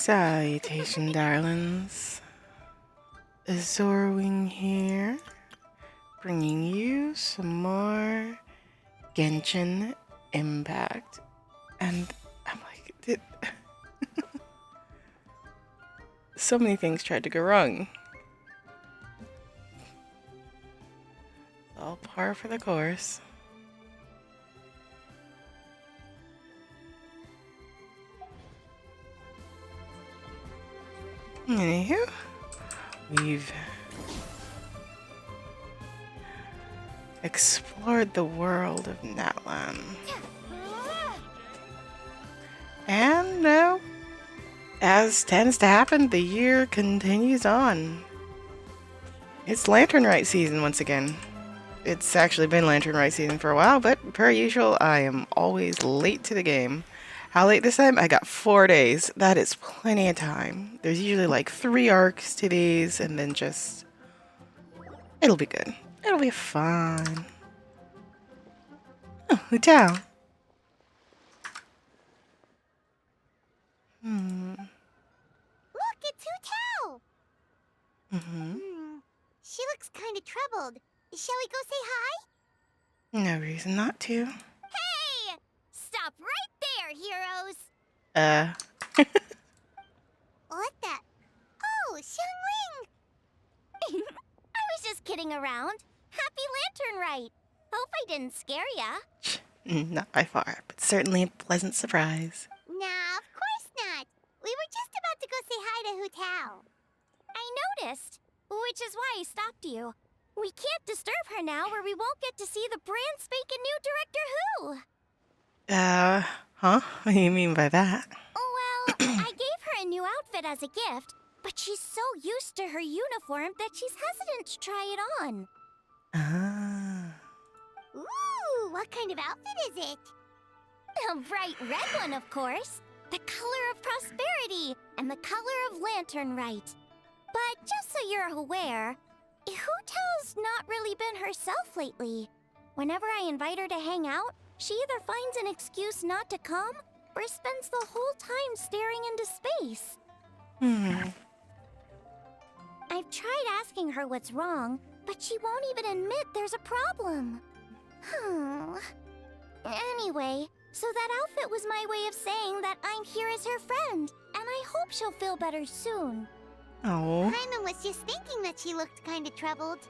Salutation, darlings. Azorwing here, bringing you some more Genshin Impact. And I'm like, so many things tried to go wrong. All par for the course. Anywho, we've explored the world of Natlan. And now, as tends to happen, the year continues on. It's Lantern Rite season once again. It's actually been Lantern Rite season for a while, but per usual, I am always late to the game. How late this time? I got 4 days. That is plenty of time. There's usually like 3 arcs to these, and then just... It'll be good. It'll be fun. Oh, Hutao. Look, it's Hutao! Mm-hmm. She looks kind of troubled. Shall we go say hi? No reason not to. Hey! Stop right there, heroes! What the? Oh, Xiangling! I was just kidding around. Happy Lantern Rite. Hope I didn't scare ya. Not by far, but certainly a pleasant surprise. Nah, of course not. We were just about to go say hi to Hutao. I noticed, which is why I stopped you. We can't disturb her now or we won't get to see the brand spanking new Director Who. Huh? What do you mean by that? Well, I gave her a new outfit as a gift, but she's so used to her uniform that she's hesitant to try it on. Ah. Ooh, what kind of outfit is it? A bright red one, of course. The color of prosperity and the color of Lantern Rite. But just so you're aware, Hutao's not really been herself lately. Whenever I invite her to hang out, she either finds an excuse not to come or spends the whole time staring into space. I've tried asking her what's wrong, but she won't even admit there's a problem. Anyway, so that outfit was my way of saying that I'm here as her friend, and I hope she'll feel better soon. Oh. Paimon was just thinking that she looked kind of troubled.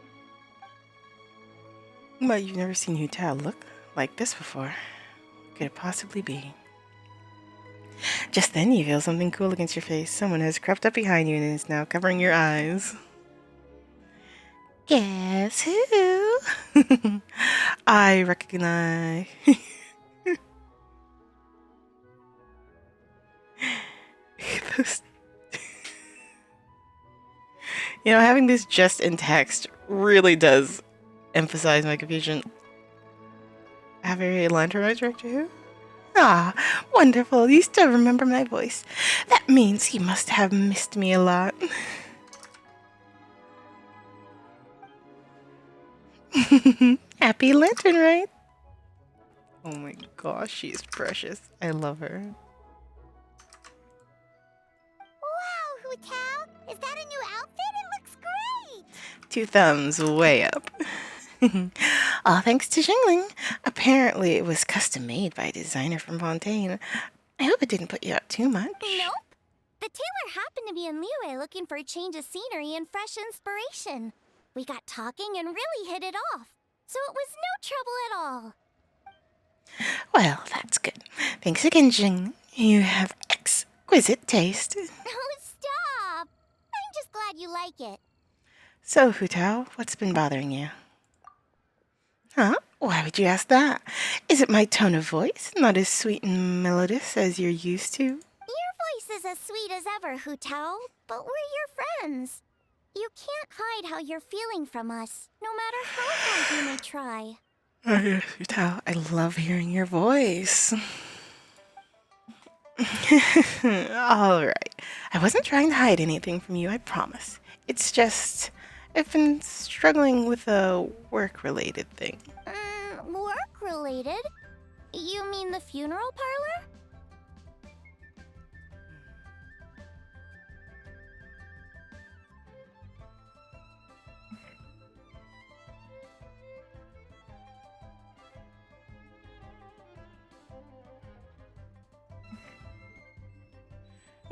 But you've never seen Hutao look like this before. What could it possibly be? Just then you feel something cool against your face. Someone has crept up behind you and is now covering your eyes. Guess who? I recognize... Those... You know, having this just in text really does emphasize my confusion. Have a Lantern Rite Director Who? Ah, wonderful. You still remember my voice. That means you must have missed me a lot. Happy Lantern Rite. Oh my gosh, she's precious. I love her. Wow, Hutao! Is that a new outfit? It looks great! 2 thumbs way up. All thanks to Xiangling. Apparently it was custom made by a designer from Fontaine. I hope it didn't put you out too much. Nope. The tailor happened to be in Liyue looking for a change of scenery and fresh inspiration. We got talking and really hit it off. So it was no trouble at all. Well, that's good. Thanks again, Jing. You have exquisite taste. Oh, stop! I'm just glad you like it. So, Hutao, what's been bothering you? Huh? Why would you ask that? Is it my tone of voice, not as sweet and melodious as you're used to? Your voice is as sweet as ever, Hutao, but we're your friends. You can't hide how you're feeling from us, no matter how hard you may try. Oh, yes, Hutao, I love hearing your voice. Alright. I wasn't trying to hide anything from you, I promise. It's just... I've been struggling with a work-related thing. Work-related? You mean the funeral parlor?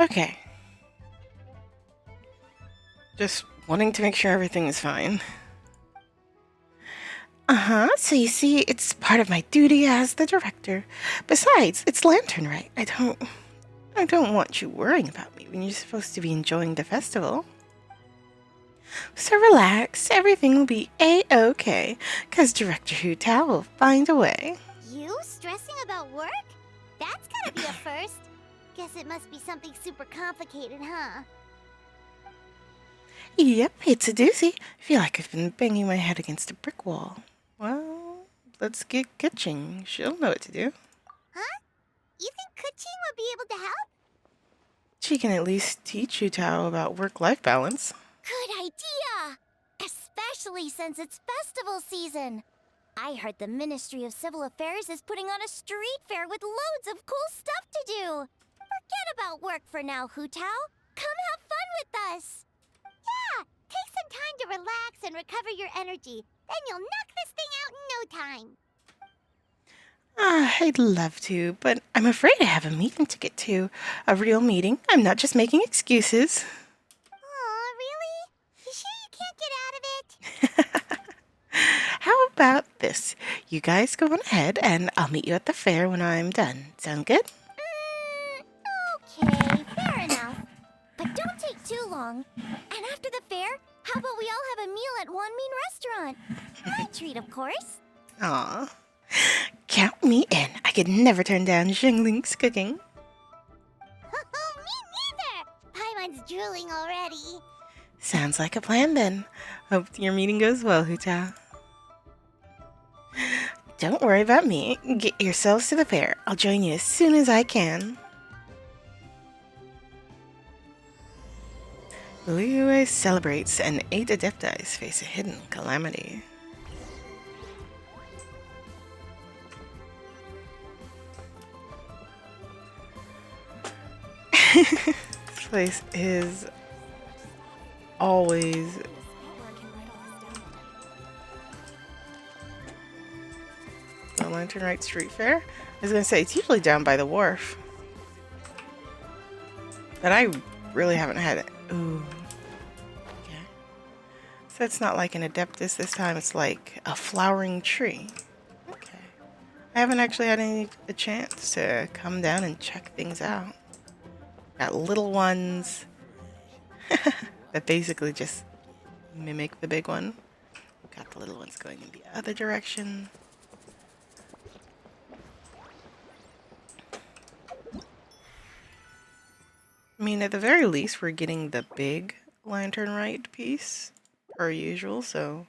Okay. Just wanting to make sure everything is fine. Uh-huh, so you see, it's part of my duty as the director. Besides, it's lantern right. I don't want you worrying about me when you're supposed to be enjoying the festival. So relax, everything will be a-okay, cause Director Hu Tao will find a way. You stressing about work? That's gotta be a first. Guess it must be something super complicated, huh? Yep, it's a doozy. I feel like I've been banging my head against a brick wall. Well, let's get Kitching. She'll know what to do. Huh? You think Kuching would be able to help? She can at least teach Hu Tao about work-life balance. Good idea! Especially since it's festival season. I heard the Ministry of Civil Affairs is putting on a street fair with loads of cool stuff to do. Forget about work for now, Hu Tao. Come have fun with us. Yeah, take some time to relax and recover your energy. Then you'll knock this thing out in no time. I'd love to, but I'm afraid I have a meeting to get to. A real meeting. I'm not just making excuses. Aw, really? You sure you can't get out of it? How about this? You guys go on ahead, and I'll meet you at the fair when I'm done. Sound good? Okay, fair enough. But don't take too long. And after the fair, how about we all have a meal at Wanmin Restaurant? My treat, of course. Aw. Count me in. I could never turn down Xingling's cooking. Me neither! Paimon's drooling already. Sounds like a plan then. Hope your meeting goes well, Hu Tao. Don't worry about me. Get yourselves to the fair. I'll join you as soon as I can. Liyue celebrates and 8 Adepts face a hidden calamity. This place is always the Lantern Right Street Fair. I was gonna say it's usually down by the wharf, but I really haven't had it. Ooh, okay. So it's not like an Adeptus this time. It's like a flowering tree. Okay. I haven't actually had a chance to come down and check things out. Got little ones that basically just mimic the big one. Got the little ones going in the other direction. I mean, at the very least, we're getting the big Lantern Right piece, per usual, so...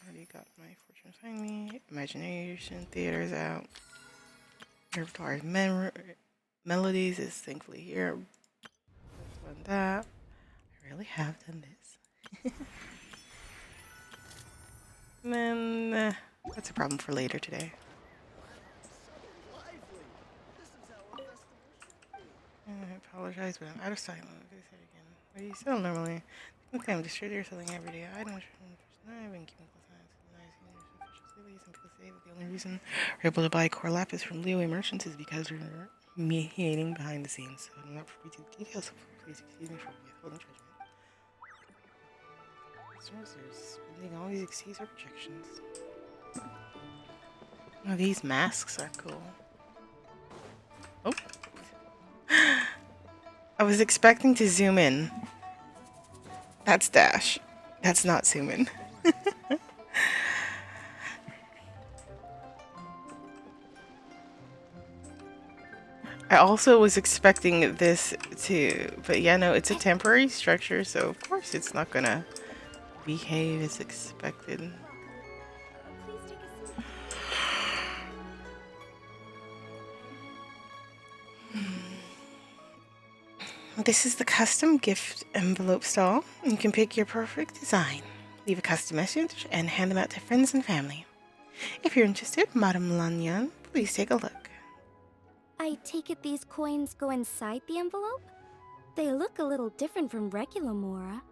Already got my Fortune Find Me, Imagination Theater's out. Repertoire Melodies is thankfully here. Done that. I really have done this. And then, that's a problem for later today. I apologize, but I'm out of style. Okay, say it again. What do you sell normally? Okay, I'm distributor selling every day. I don't. I've been keeping close eyes. Some people say that the only reason we're able to buy core lapis from Liyue merchants is because we're mediating behind the scenes. So I'm not privy to the details. So please excuse me for withholding judgment. Customers are spending all these exceeds our projections. Oh, these masks are cool. Oh. I was expecting to zoom in. That's dash. That's not zoom in. I also was expecting this to, but yeah, no, it's a temporary structure, so of course it's not gonna behave as expected. This is the custom gift envelope stall. You can pick your perfect design, leave a custom message, and hand them out to friends and family. If you're interested, Madame Lanyan, please take a look. I take it these coins go inside the envelope? They look a little different from regular Mora.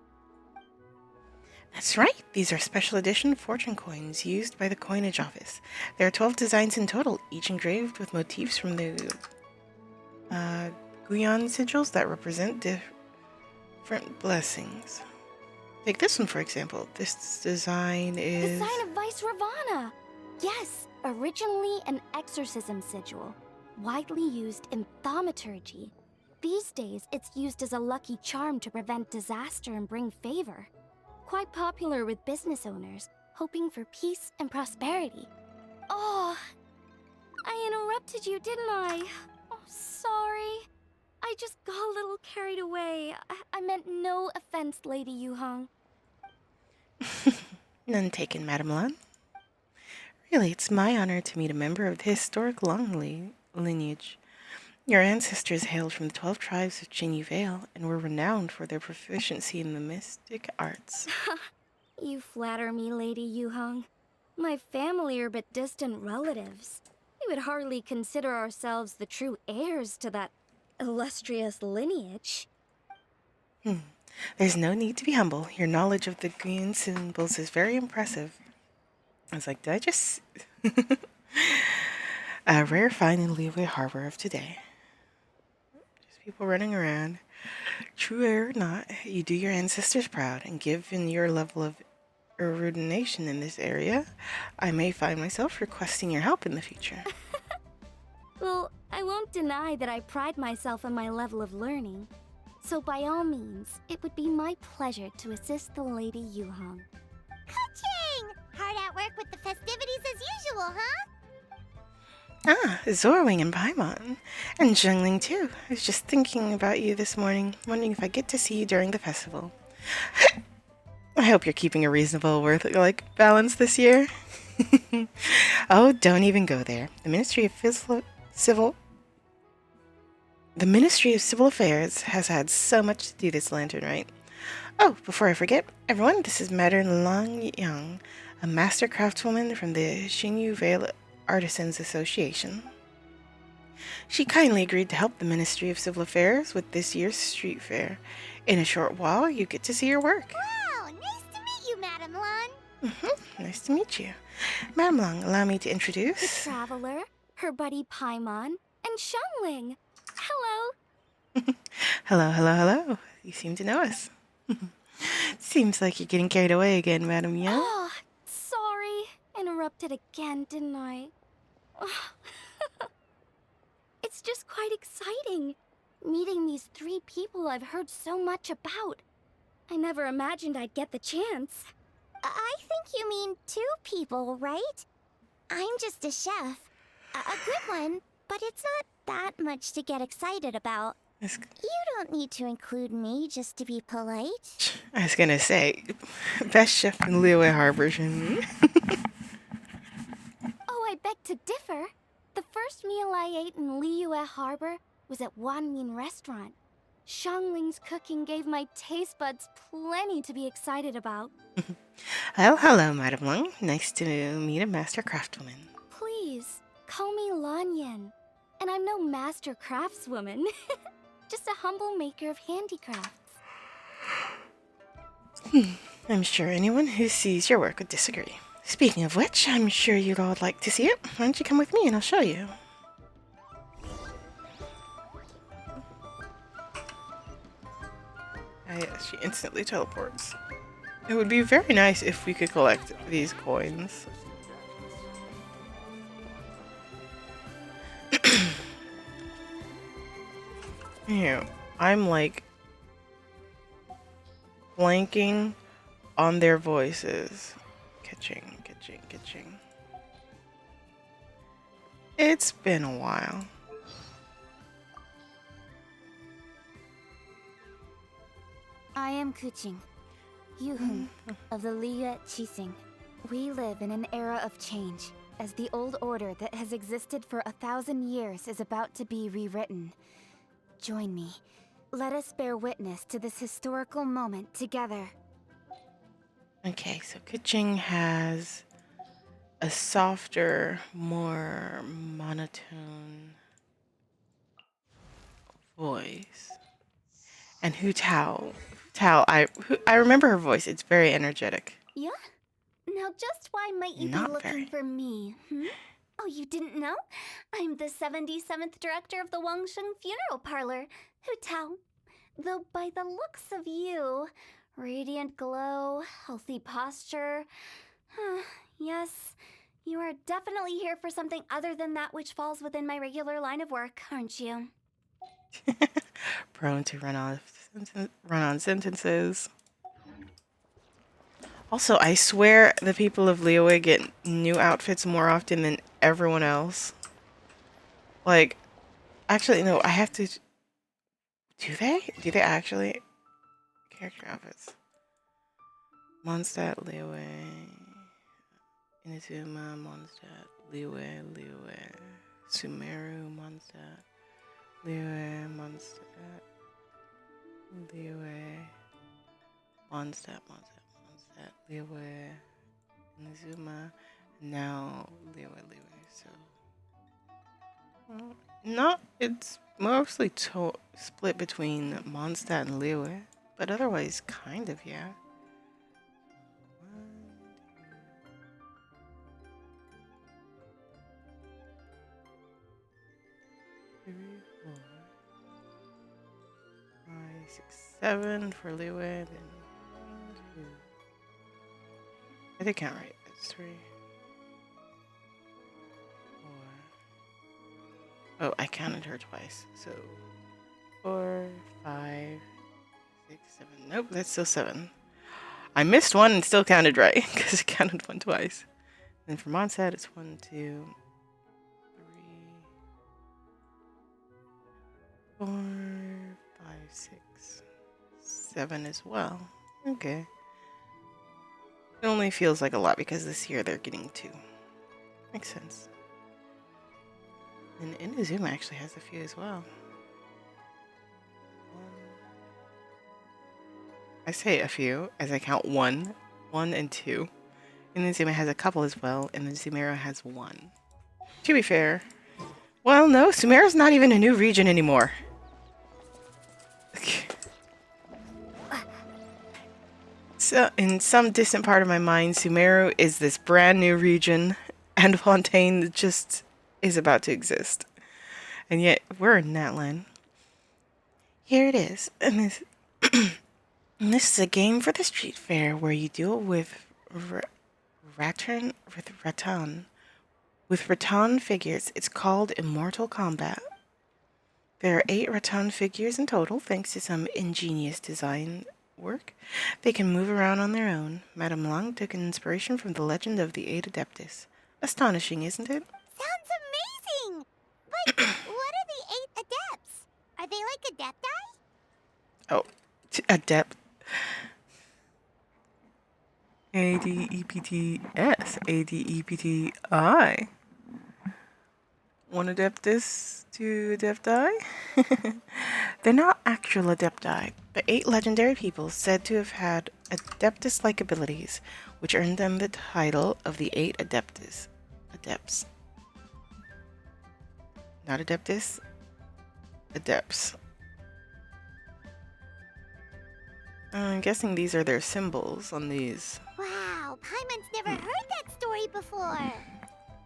That's right. These are special edition fortune coins used by the coinage office. There are 12 designs in total, each engraved with motifs from the uh, Guion sigils that represent different blessings. Take this one, for example. This design The is... sign of Vice Ravana! Yes, originally an exorcism sigil, widely used in thaumaturgy. These days, it's used as a lucky charm to prevent disaster and bring favor. Quite popular with business owners, hoping for peace and prosperity. Oh, I interrupted you, didn't I? Oh, sorry. I just got a little carried away. I meant no offense, Lady Yuhong. None taken, Madame Lan. Really, it's my honor to meet a member of the historic Long lineage. Your ancestors hailed from the 12 tribes of Jinyu Vale and were renowned for their proficiency in the mystic arts. You flatter me, Lady Yuhong. My family are but distant relatives. We would hardly consider ourselves the true heirs to that illustrious lineage. There's no need to be humble. Your knowledge of the green symbols is very impressive. I was like, did I just... A rare find in Liyue Harbor of today. Just people running around. True or not, you do your ancestors proud, and given your level of erudition in this area, I may find myself requesting your help in the future. Well, I won't deny that I pride myself on my level of learning. So by all means, it would be my pleasure to assist the Lady Yuhong. Ka-ching! Hard at work with the festivities as usual, huh? Ah, Zorwing and Paimon. And Zhengling too. I was just thinking about you this morning, wondering if I get to see you during the festival. I hope you're keeping a reasonable balance this year. Oh, don't even go there. The Ministry of Civil Affairs has had so much to do this lantern, right? Oh, before I forget, everyone, this is Madame Lang Yang, a master craftswoman from the Xinyu Vale Artisans Association. She kindly agreed to help the Ministry of Civil Affairs with this year's street fair. In a short while, you get to see her work. Wow, nice to meet you, Madame Lan. Nice to meet you. Madame Lang, allow me to The introduce... Traveler, her buddy Paimon, and Xiangling. Hello. Hello. You seem to know us. Seems like you're getting carried away again, Madame Yang. Oh, sorry. Interrupted again, didn't I? It's just quite exciting. Meeting these 3 people I've heard so much about. I never imagined I'd get the chance. I think you mean 2 people, right? I'm just a chef. A good one, but it's not that much to get excited about. You don't need to include me just to be polite. I was gonna say, best chef in Liyue Harbor. Oh, I beg to differ. The first meal I ate in Liyue Harbor was at Wanmin Restaurant. Xiangling's cooking gave my taste buds plenty to be excited about. Well, hello, Madame Lang. Nice to meet a master craftswoman. Please, call me Lanyan. And I'm no master craftswoman. Just a humble maker of handicrafts. I'm sure anyone who sees your work would disagree. Speaking of which, I'm sure you'd all like to see it. Why don't you come with me and I'll show you. She instantly teleports. It would be very nice if we could collect these coins. Yeah, I'm like blanking on their voices. Ka-ching. It's been a while. I am Kuching, Yuhun of the Liyue Qixing. We live in an era of change, as the old order that has existed for 1,000 years is about to be rewritten. Join me. Let us bear witness to this historical moment together. Okay, so Kuching has a softer, more monotone voice. And Hu Tao, I remember her voice. It's very energetic. Yeah? Now just why might you Not be looking very. for me, Oh, you didn't know? I'm the 77th director of the Wangsheng Funeral Parlor, Hu Tao. Though by the looks of you, radiant glow, healthy posture, yes, you are definitely here for something other than that which falls within my regular line of work, aren't you? Prone to run on sentences. Also, I swear the people of Liyue get new outfits more often than everyone else. Like, actually, no, I have to. Do they? Do they actually? Character outfits. Mondstadt, Liyue. Inazuma, Mondstadt, Liyue. Sumeru, Mondstadt. Liyue, Mondstadt. Liyue. Mondstadt. Liyue. Inazuma. Now, Liyue. So. No, it's mostly split between Mondstadt and Liyue. But otherwise, kind of, yeah. 1, 2, 3, 4, 5, 6, 7 for Liyue. Then 1, 2. I did count right. That's 3, 4. Oh, I counted her twice. So 4, 5, 6, 7. Nope, that's still 7. I missed one and still counted right because I counted one twice. And for Mondstadt, it's 1, 2, 3, 4, 5, 6, 7 as well. Okay. It only feels like a lot because this year they're getting 2. Makes sense. And Inazuma actually has a few as well. I say a few as I count 1 and 2. Inazuma has a couple as well, and then Sumeru has 1. To be fair, well, no, Sumeru's not even a new region anymore. So, in some distant part of my mind, Sumeru is this brand new region, and Fontaine just is about to exist. And yet, we're in Natlan. Here it is. And this is a game for the street fair where you deal with rattan. With rattan figures, it's called Immortal Combat. There are 8 rattan figures in total, thanks to some ingenious design work. They can move around on their own. Madame Lang took an inspiration from the legend of the 8 Adepts. Astonishing, isn't it? Sounds amazing! But what are the 8 adepts? Are they like adepti? Oh, Adept. Adepts. Adepti. One Adeptus, 2 Adepti? They're not actual Adepti, but 8 legendary people said to have had Adeptus-like abilities, which earned them the title of the 8 Adepts. Not Adeptus, Adepts. I'm guessing these are their symbols on these. Wow, Paimon's never heard that story before.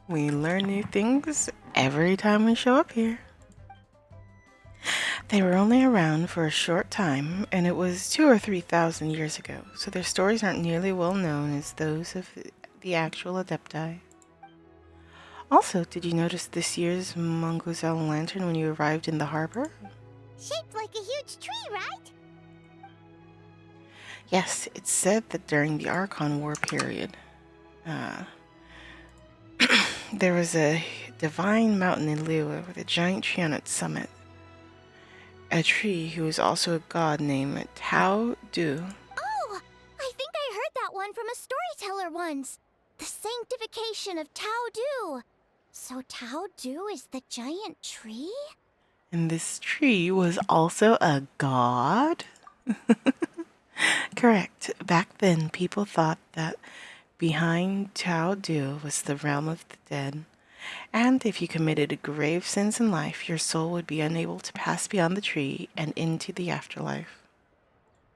We learn new things every time we show up here. They were only around for a short time, and it was 2,000 or 3,000 years ago, so their stories aren't nearly well known as those of the actual Adepti. Also, did you notice this year's Mongozelle lantern when you arrived in the harbor? Shaped like a huge tree, right? Yes, it's said that during the Archon War period, there was a divine mountain in Liyue with a giant tree on its summit. A tree who was also a god named Tao Du. Oh, I think I heard that one from a storyteller once. The sanctification of Tao Du. So Tao Du is the giant tree? And this tree was also a god? Correct. Back then, people thought that behind Tao Du was the realm of the dead. And if you committed grave sins in life, your soul would be unable to pass beyond the tree and into the afterlife.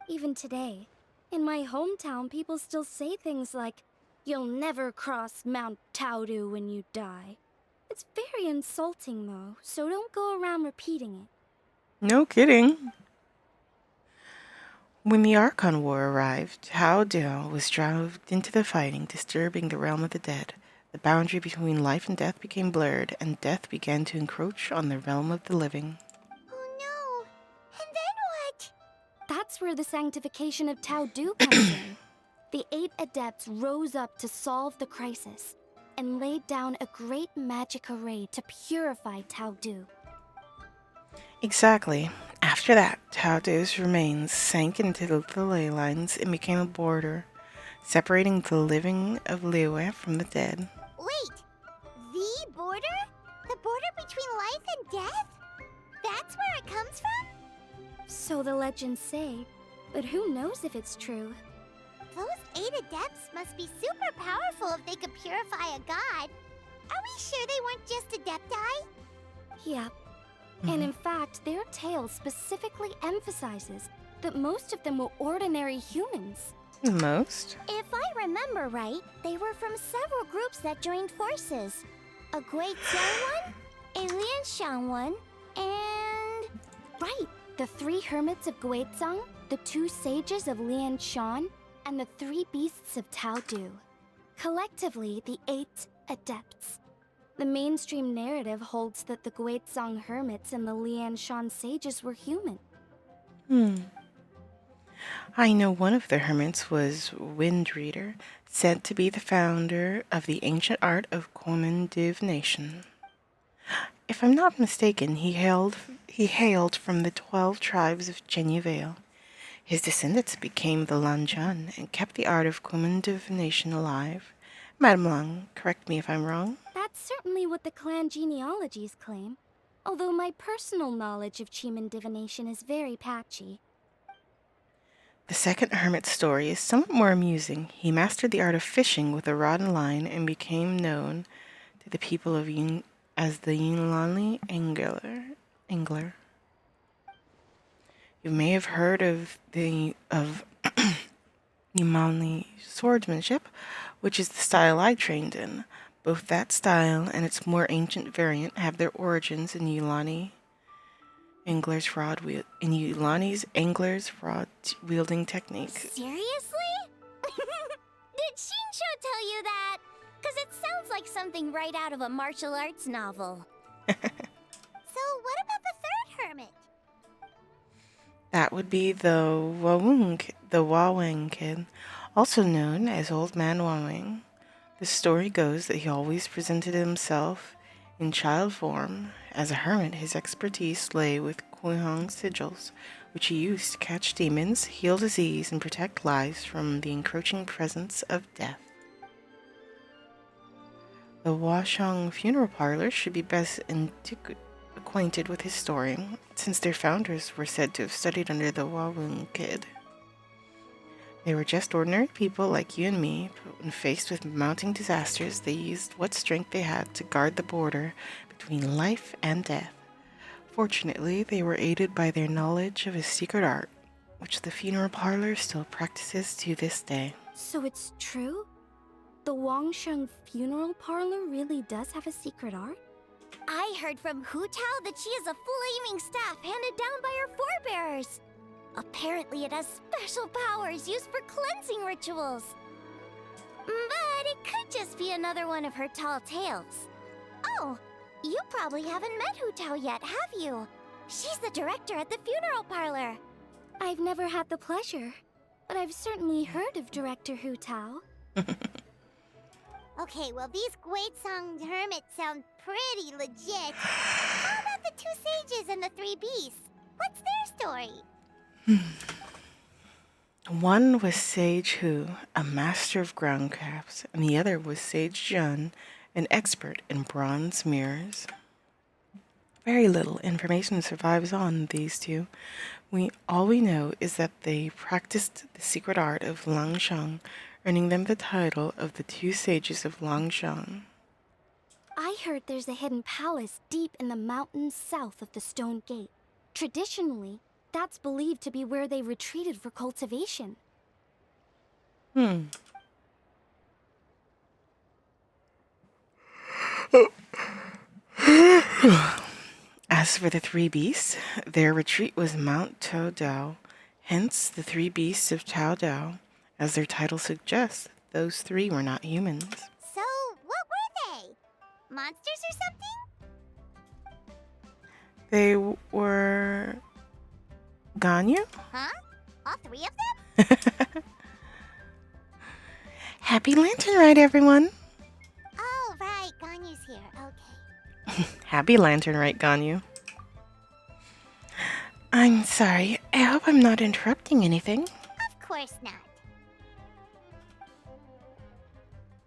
Even today, in my hometown, people still say things like, "You'll never cross Mount Taudu when you die." Sounds very insulting, though, so don't go around repeating it. No kidding. When the Archon War arrived, Tao Dao was dragged into the fighting, disturbing the realm of the dead. The boundary between life and death became blurred, and death began to encroach on the realm of the living. Oh no! And then what? That's where the sanctification of Tao Du comes in. The 8 Adepts rose up to solve the crisis and laid down a great magic array to purify Tao Du. Exactly. After that, Tao Dao's remains sank into the ley lines and became a border, separating the living of Liyue from the dead. Wait! The border? The border between life and death? That's where it comes from? So the legends say, but who knows if it's true? Those 8 Adepts must be super powerful if they could purify a god. Are we sure they weren't just Adepti? Yep. And in fact, their tale specifically emphasizes that most of them were ordinary humans. Most? If I remember right, they were from several groups that joined forces. A Guixiang one, a Lianshan one, and... Right! The 3 hermits of Guizhang, the 2 sages of Lianshan, and the 3 beasts of Tao Du. Collectively, the 8 Adepts. The mainstream narrative holds that the Guizhang hermits and the Lianshan sages were human. I know one of the hermits was Wind Reader, said to be the founder of the ancient art of common divination. If I'm not mistaken, he hailed from the 12 tribes of Chenyu Vale. His descendants became the Lanjan and kept the art of common divination alive. Madame Lang, correct me if I'm wrong. That's certainly what the clan genealogies claim, although my personal knowledge of Cheeman divination is very patchy. The second hermit's story is somewhat more amusing. He mastered the art of fishing with a rod and line and became known to the people of as the Yunlani Angler. You may have heard of Yunlani swordsmanship, which is the style I trained in. Both that style and its more ancient variant have their origins in Yulani's angler's rod wielding technique. Seriously? Did Shinsho tell you that? Because it sounds like something right out of a martial arts novel. So what about the third hermit? That would be the Wawang kid, also known as Old Man Wawang. The story goes that he always presented himself in child form. As a hermit, his expertise lay with Kuihang sigils, which he used to catch demons, heal disease, and protect lives from the encroaching presence of death. The Washang funeral parlor should be best acquainted with his story, since their founders were said to have studied under the Wawang kid. They were just ordinary people like you and me, but when faced with mounting disasters, they used what strength they had to guard the border between life and death. Fortunately, they were aided by their knowledge of a secret art, which the funeral parlor still practices to this day. So it's true? The Wangsheng funeral parlor really does have a secret art? I heard from Hu Tao that she is a flaming staff handed down by her forebears. Apparently it has special powers used for cleansing rituals. But it could just be another one of her tall tales. Oh, you probably haven't met Hu Tao yet, have you? She's the director at the funeral parlor. I've never had the pleasure, but I've certainly heard of Director Hu Tao. Okay, well these Guizhang hermits sound pretty legit. How about the 2 sages and the 3 beasts? What's their story? One was Sage Hu, a master of ground crafts, and the other was Sage Jun, an expert in bronze mirrors. Very little information survives on these two. All we know is that they practiced the secret art of Langshang, earning them the title of the 2 sages of Langshang. I heard there's a hidden palace deep in the mountains south of the Stone Gate. Traditionally, that's believed to be where they retreated for cultivation. As for the three beasts, their retreat was Mount Tao Dao, hence the three beasts of Tao Dao. As their title suggests, those three were not humans. So, what were they? Monsters or something? They were Ganyu? Huh? All three of them? Happy Lantern Ride, everyone! Oh, right. Ganyu's here. Okay. Happy Lantern Ride, Ganyu. I'm sorry. I hope I'm not interrupting anything. Of course not.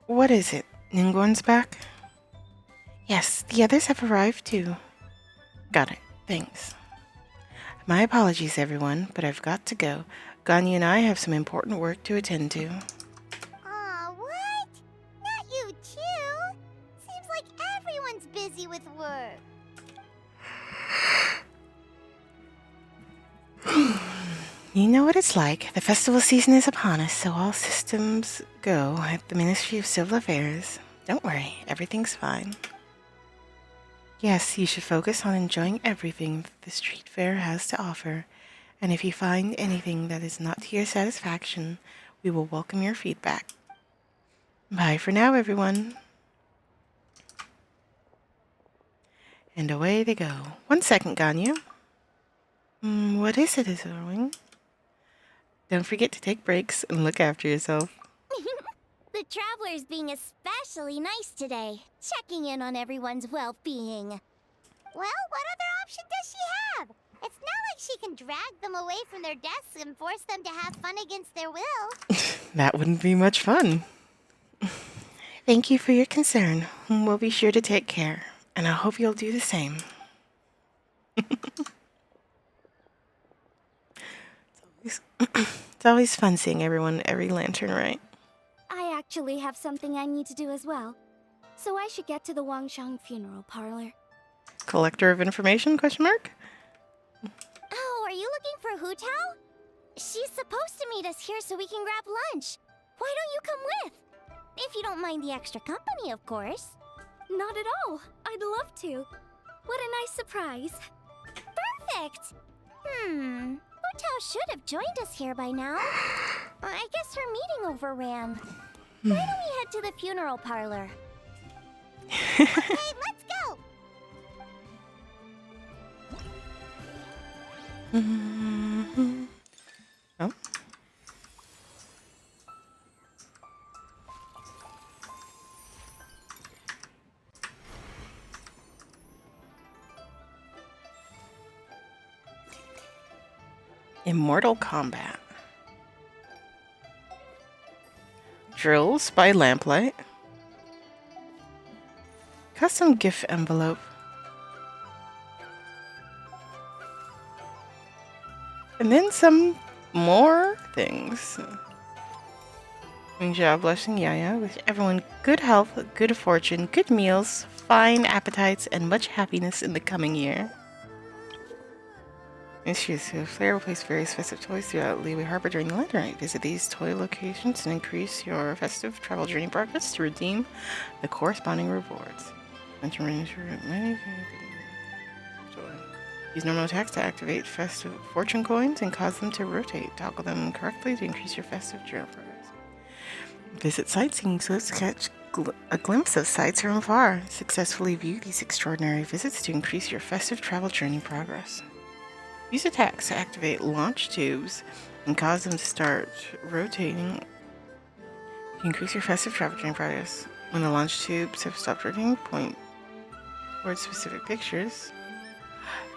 What is it? Ningguang's back? Yes, the others have arrived too. Got it. Thanks. My apologies, everyone, but I've got to go. Ganyu and I have some important work to attend to. Aw, what? Not you too? Seems like everyone's busy with work. You know what it's like. The festival season is upon us, so all systems go at the Ministry of Civil Affairs. Don't worry, everything's fine. Yes, you should focus on enjoying everything the street fair has to offer, and if you find anything that is not to your satisfaction, we will welcome your feedback. Bye for now, everyone. And away they go. 1 second, Ganyu. What is it, Azorwing? Don't forget to take breaks and look after yourself. The traveler's being especially nice today, checking in on everyone's well-being. Well, what other option does she have? It's not like she can drag them away from their desks and force them to have fun against their will. That wouldn't be much fun. Thank you for your concern. We'll be sure to take care, and I hope you'll do the same. It's always fun seeing everyone every lantern, right? I actually have something I need to do as well. So I should get to the Wangshang funeral parlor. Collector of information, question mark? Oh, are you looking for Hu Tao? She's supposed to meet us here so we can grab lunch. Why don't you come with? If you don't mind the extra company, of course. Not at all. I'd love to. What a nice surprise. Perfect! Hu Tao should have joined us here by now. I guess her meeting overran. Why don't we head to the funeral parlor? Okay, let's go! Oh. Immortal Combat. Drills by Lamplight. Custom gift envelope. And then some more things. Job blessing Yaya. Wish everyone good health, good fortune, good meals, fine appetites, and much happiness in the coming year. Flair will place various festive toys throughout Liyue Harbor during the Lantern Night. Visit these toy locations and increase your festive travel journey progress to redeem the corresponding rewards. Use normal attacks to activate festive fortune coins and cause them to rotate. Toggle them correctly to increase your festive journey progress. Visit sightseeing slopes to catch a glimpse of sights from afar. Successfully view these extraordinary visits to increase your festive travel journey progress. Use attacks to activate launch tubes and cause them to start rotating to increase your festive travel journey progress. When the launch tubes have stopped rotating, point towards specific pictures.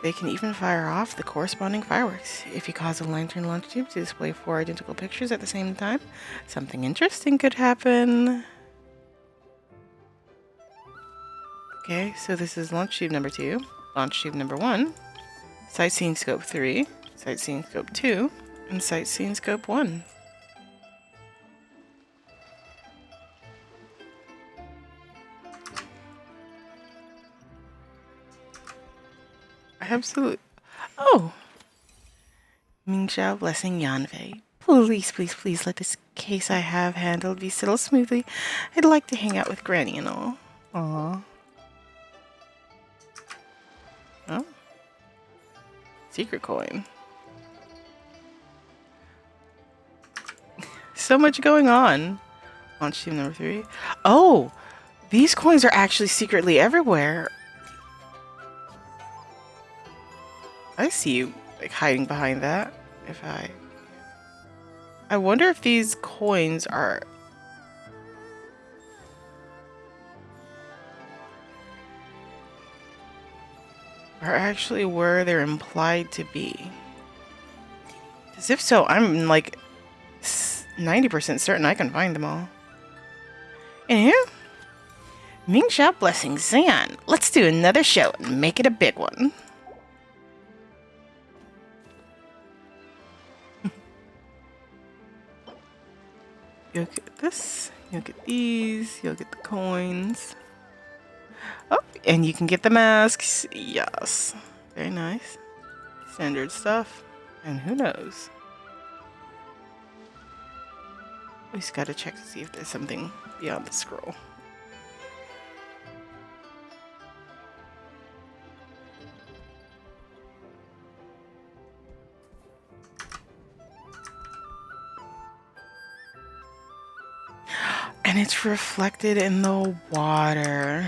They can even fire off the corresponding fireworks. If you cause a lantern launch tube to display 4 identical pictures at the same time, something interesting could happen. Okay, so this is launch tube number 2, launch tube number 1, sightseeing scope 3, sightseeing scope 2, and sightseeing scope 1. Absolutely. Oh! Mingxiao blessing Yanfei. Please, please, please let this case I have handled be settled smoothly. I'd like to hang out with Granny and all. Aww. Oh. Secret coin. So much going on. Launch team number 3. Oh, these coins are actually secretly everywhere. I see you like hiding behind that. I wonder if these coins are actually where they're implied to be. Because if so, I'm like 90% certain I can find them all. And yeah, Mingxia blessing Xian. Let's do another show and make it a big one. You'll get this, you'll get these, you'll get the coins. Oh, and you can get the masks. Yes. Very nice. Standard stuff. And who knows? We just gotta check to see if there's something beyond the scroll. And it's reflected in the water.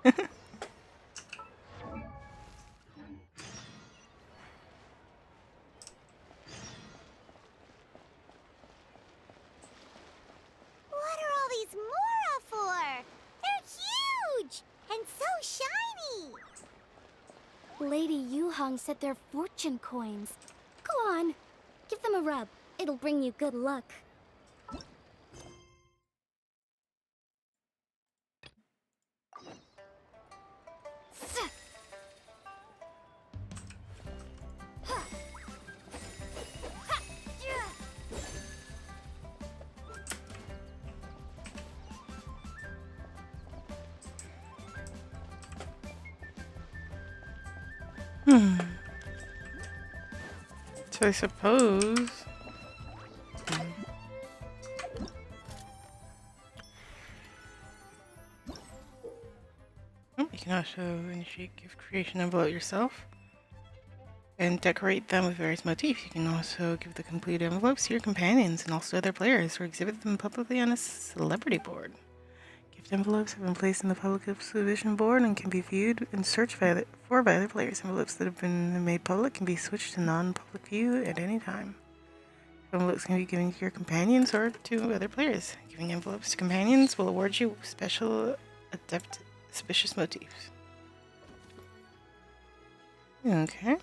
What are all these Mora for? They're huge and so shiny. Lady Yuhang said they're fortune coins. Go on, give them a rub. It'll bring you good luck. So I suppose... You can also initiate gift creation envelope yourself and decorate them with various motifs. You can also give the complete envelopes to your companions and also other players, or exhibit them publicly on a celebrity board. Gift envelopes have been placed in the public exhibition board and can be viewed and searched by other players. Envelopes that have been made public can be switched to non-public view at any time. Envelopes can be given to your companions or to other players. Giving envelopes to companions will award you special adept auspicious motifs. Okay.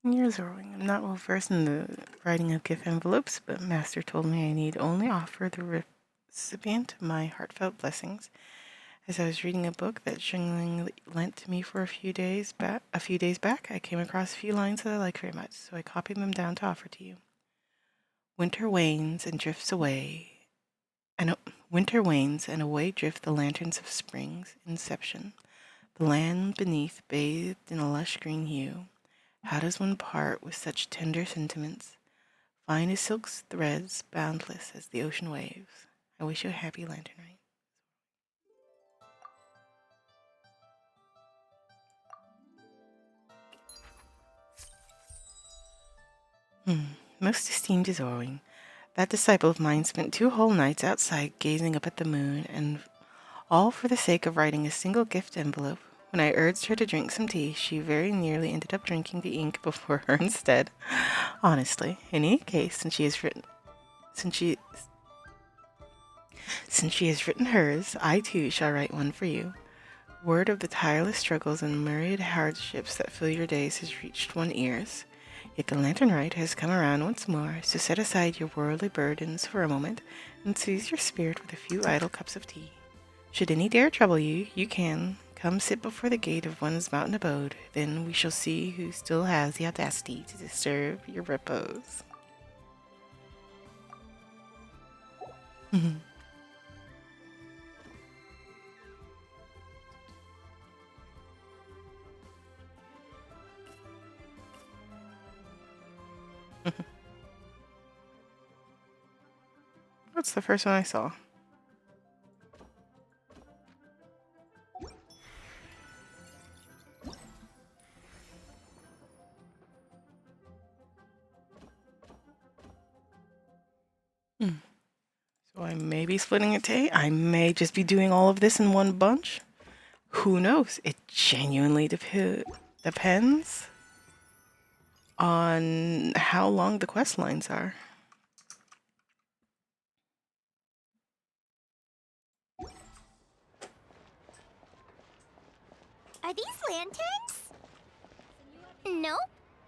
You're zeroing. I'm not well versed in the writing of gift envelopes, but Master told me I need only offer the recipient my heartfelt blessings. As I was reading a book that Xingling lent to me for a few days back, I came across a few lines that I like very much, so I copied them down to offer to you. Winter wanes and drifts away, winter wanes and away drift the lanterns of spring's inception. The land beneath bathed in a lush green hue. How does one part with such tender sentiments? Fine as silk's threads, boundless as the ocean waves. I wish you a happy lantern night. Most esteemed Zoroing, that disciple of mine spent 2 whole nights outside gazing up at the moon, and all for the sake of writing a single gift envelope. When I urged her to drink some tea, she very nearly ended up drinking the ink before her instead. Honestly, in any case, since she has written hers, I too shall write one for you. Word of the tireless struggles and myriad hardships that fill your days has reached one's ears. Yet the lantern rite has come around once more, so set aside your worldly burdens for a moment and soothe your spirit with a few idle cups of tea. Should any dare trouble you, you can come sit before the gate of one's mountain abode. Then we shall see who still has the audacity to disturb your repose. That's the first one I saw. So I may be splitting it to 8. I may just be doing all of this in one bunch. Who knows? It genuinely depends on how long the quest lines are. Are these lanterns? Nope.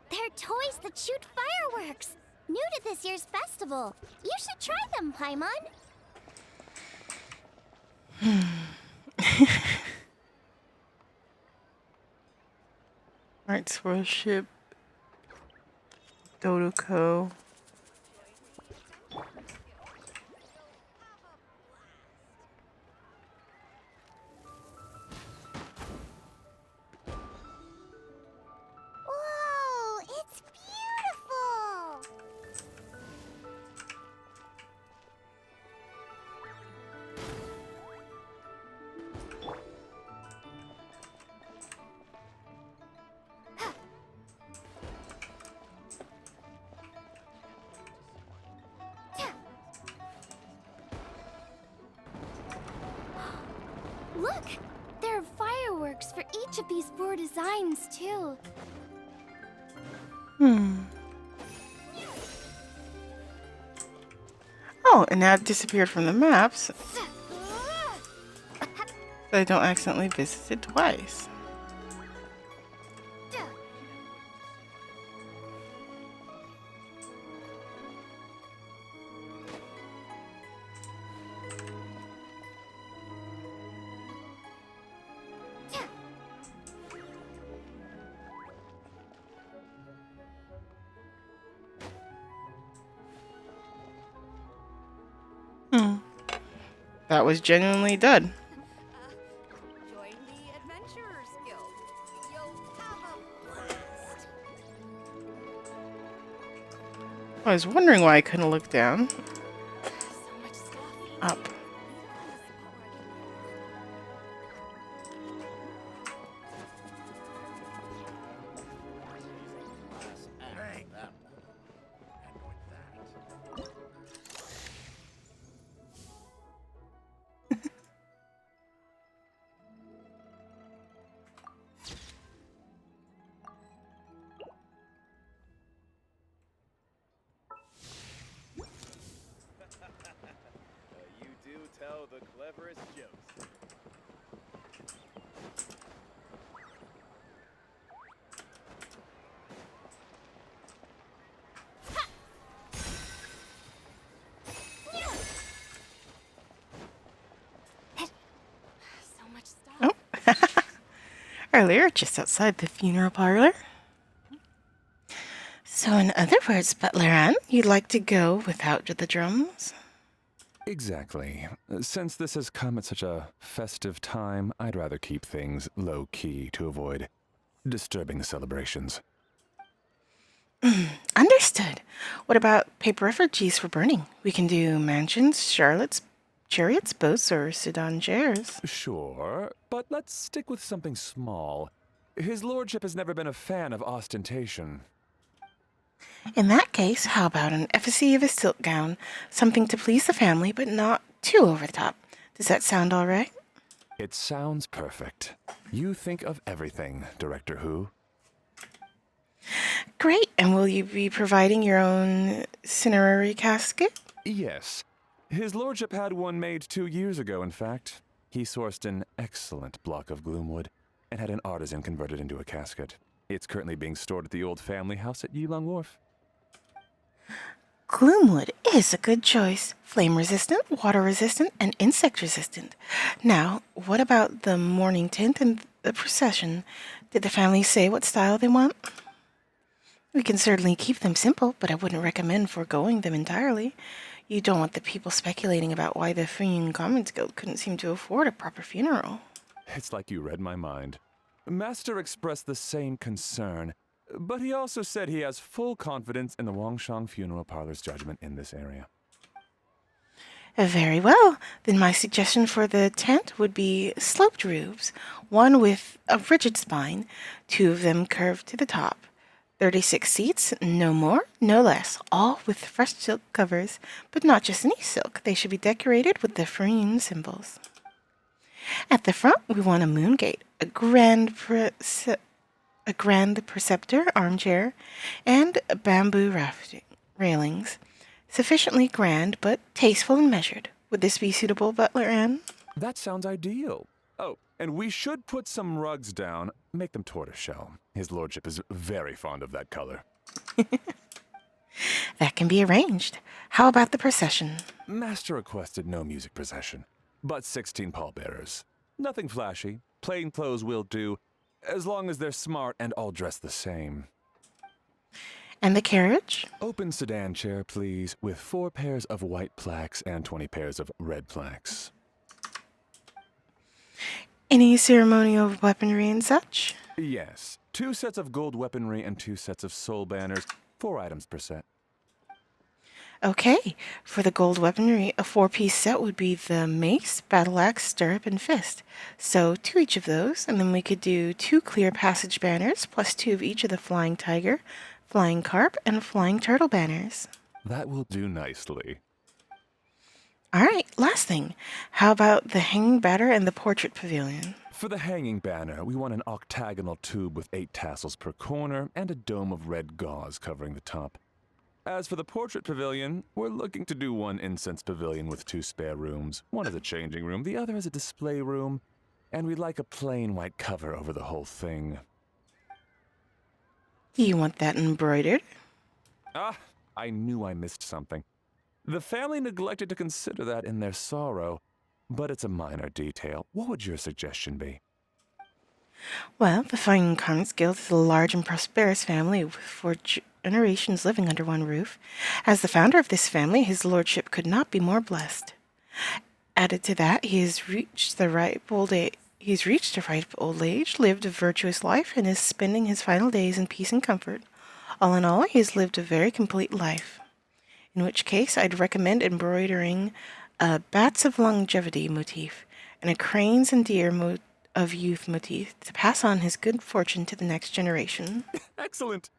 They're toys that shoot fireworks. New to this year's festival. You should try them, Paimon. Alright, Swirl Ship, Dodoko. Whoa, it's beautiful! Look! There are fireworks for each of these 4 designs, too. Oh, and now it disappeared from the maps. So I don't accidentally visit it twice. That was genuinely done. Join the Adventurers Guild. You'll have a blast. I was wondering why I couldn't look down. So much stuff. Up. You do tell the cleverest jokes. So much stuff. Oh. Earlier, just outside the funeral parlor. So in other words, Butler Ann, you'd like to go without the drums? Exactly. Since this has come at such a festive time, I'd rather keep things low-key to avoid disturbing the celebrations. Understood. What about paper effigies for burning? We can do mansions, chariots, boats, or sedan chairs. Sure, but let's stick with something small. His lordship has never been a fan of ostentation. In that case, how about an effigy of a silk gown? Something to please the family, but not too over the top. Does that sound all right? It sounds perfect. You think of everything, Director Who. Great. And will you be providing your own cinerary casket? Yes. His lordship had one made 2 years ago, in fact. He sourced an excellent block of gloomwood and had an artisan convert it into a casket. It's currently being stored at the old family house at Yilong Wharf. Gloomwood is a good choice. Flame resistant, water resistant, and insect resistant. Now, what about the morning tint and the procession? Did the family say what style they want? We can certainly keep them simple, but I wouldn't recommend foregoing them entirely. You don't want the people speculating about why the Freeing Commons Guild couldn't seem to afford a proper funeral. It's like you read my mind. Master expressed the same concern. But he also said he has full confidence in the Wangshang Funeral Parlor's judgment in this area. Very well. Then my suggestion for the tent would be sloped roofs, one with a rigid spine, two of them curved to the top. 36 seats, no more, no less, all with fresh silk covers, but not just any silk. They should be decorated with the Farine symbols. At the front, we want a moon gate, a grand preceptor armchair, and bamboo railings. Sufficiently grand, but tasteful and measured. Would this be suitable, Butler Ann? That sounds ideal. Oh, and we should put some rugs down. Make them tortoiseshell. His lordship is very fond of that color. That can be arranged. How about the procession? Master requested no music procession, but 16 pallbearers. Nothing flashy. Plain clothes will do, as long as they're smart and all dressed the same. And the carriage? Open sedan chair, please, with 4 pairs of white plaques and 20 pairs of red plaques. Any ceremonial weaponry and such? Yes. 2 sets of gold weaponry and 2 sets of soul banners. 4 items per set. Okay, for the gold weaponry, a 4-piece set would be the mace, battle axe, stirrup, and fist. So 2 each of those, and then we could do 2 clear passage banners, plus 2 of each of the flying tiger, flying carp, and flying turtle banners. That will do nicely. Alright, last thing. How about the hanging banner and the portrait pavilion? For the hanging banner, we want an octagonal tube with 8 tassels per corner and a dome of red gauze covering the top. As for the portrait pavilion, we're looking to do 1 incense pavilion with 2 spare rooms. One as a changing room, the other as a display room, and we'd like a plain white cover over the whole thing. You want that embroidered? Ah, I knew I missed something. The family neglected to consider that in their sorrow, but it's a minor detail. What would your suggestion be? Well, the Fine Garments Guild is a large and prosperous family with 4 generations living under one roof. As the founder of this family, his lordship could not be more blessed. Added to that, he has reached a ripe old age, lived a virtuous life, and is spending his final days in peace and comfort. All in all, he has lived a very complete life. In which case, I'd recommend embroidering a bats of longevity motif and a cranes and deer of youth motif to pass on his good fortune to the next generation. Excellent!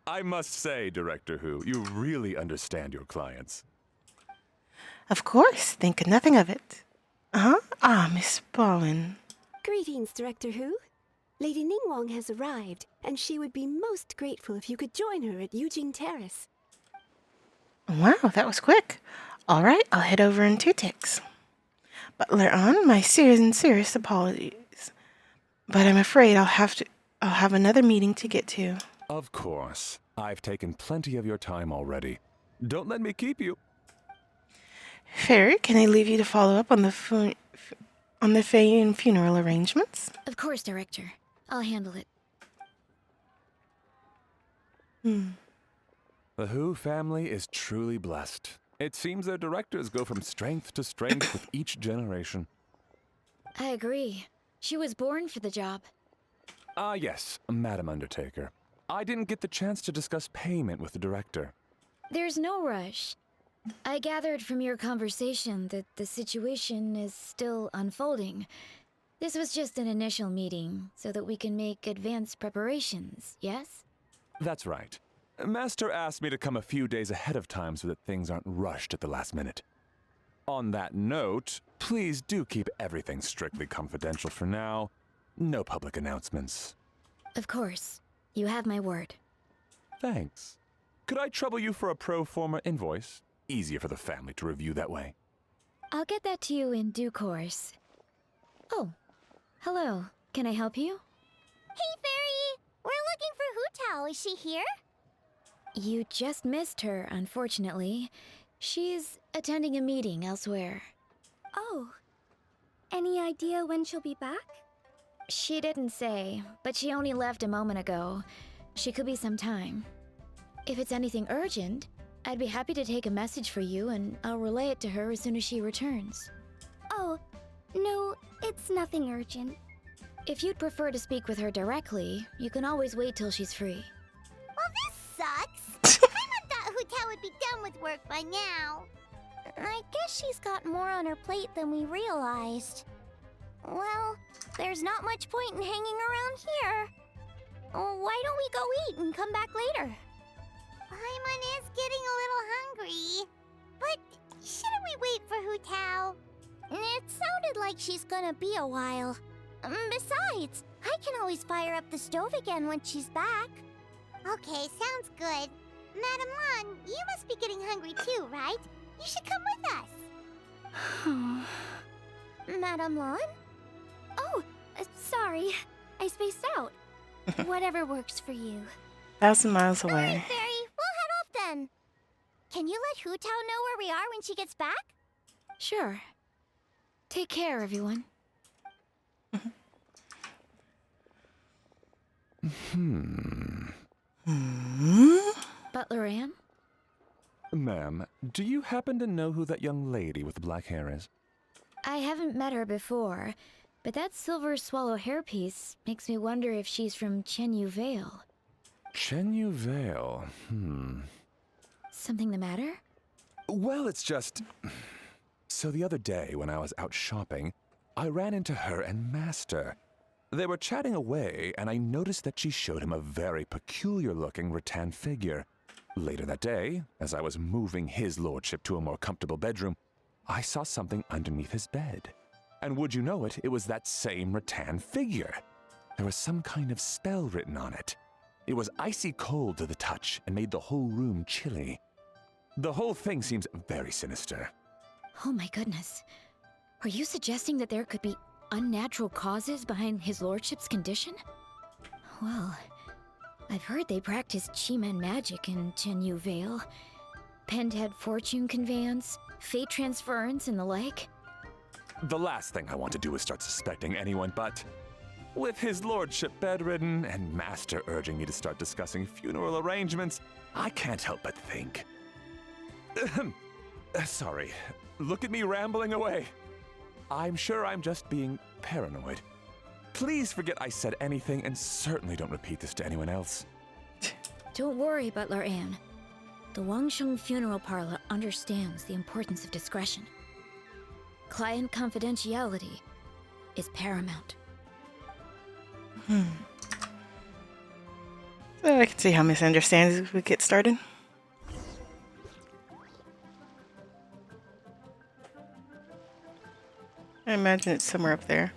I must say, Director Who, you really understand your clients. Of course, think nothing of it. Miss Bowen. Greetings, Director Who. Lady Ningguang has arrived, and she would be most grateful if you could join her at Eugene Terrace. Wow, that was quick. All right, I'll head over in 2 ticks. Butler on, my sincerest apologies, but I'm afraid I'll have another meeting to get to. Of course. I've taken plenty of your time already. Don't let me keep you. Fairy, can I leave you to follow up on the Fayin funeral arrangements? Of course, Director. I'll handle it. The Who family is truly blessed. It seems their directors go from strength to strength with each generation. I agree. She was born for the job. Yes, Madam Undertaker. I didn't get the chance to discuss payment with the director. There's no rush. I gathered from your conversation that the situation is still unfolding. This was just an initial meeting, so that we can make advanced preparations, yes? That's right. Master asked me to come a few days ahead of time so that things aren't rushed at the last minute. On that note, please do keep everything strictly confidential for now. No public announcements. Of course. You have my word. Thanks. Could I trouble you for a pro forma invoice? Easier for the family to review that way. I'll get that to you in due course. Oh, hello. Can I help you? Hey, Fairy! We're looking for Hu Tao. Is she here? You just missed her, unfortunately. She's attending a meeting elsewhere. Oh. Any idea when she'll be back? She didn't say, but she only left a moment ago. She could be some time. If it's anything urgent, I'd be happy to take a message for you and I'll relay it to her as soon as she returns. Oh, no, it's nothing urgent. If you'd prefer to speak with her directly, you can always wait till she's free. Tao would be done with work by now. I guess she's got more on her plate than we realized. Well, there's not much point in hanging around here. Why don't we go eat and come back later? Paimon is getting a little hungry. But shouldn't we wait for Hu Tao? It sounded like she's gonna be a while. Besides, I can always fire up the stove again when she's back. Okay, sounds good. Madame Lan, you must be getting hungry too, right? You should come with us. Madame Lan? Oh, sorry. I spaced out. Whatever works for you. 1,000 miles Alright, away. Fairy, we'll head off then. Can you let Hu Tao know where we are when she gets back? Sure. Take care, everyone. Butler Ann? Ma'am, do you happen to know who that young lady with the black hair is? I haven't met her before, but that silver swallow hairpiece makes me wonder if she's from Chenyu Vale. Chenyu Vale. Something the matter? Well, it's just... So the other day, when I was out shopping, I ran into her and Master. They were chatting away, and I noticed that she showed him a very peculiar-looking rattan figure. Later that day, as I was moving his lordship to a more comfortable bedroom, I saw something underneath his bed. And would you know it, it was that same rattan figure. There was some kind of spell written on it. It was icy cold to the touch and made the whole room chilly. The whole thing seems very sinister. Oh my goodness. Are you suggesting that there could be unnatural causes behind his lordship's condition? Well, I've heard they practice Chi-Man magic in Chenyu Vale. Pentad fortune conveyance, fate transference, and the like. The last thing I want to do is start suspecting anyone, but with his lordship bedridden and Master urging me to start discussing funeral arrangements, I can't help but think. Sorry, look at me rambling away. I'm sure I'm just being paranoid. Please forget I said anything, and certainly don't repeat this to anyone else. Don't worry, Butler Ann. The Wangsheng Funeral Parlor understands the importance of discretion. Client confidentiality is paramount. So I can see how misunderstandings would get started. I imagine it's somewhere up there.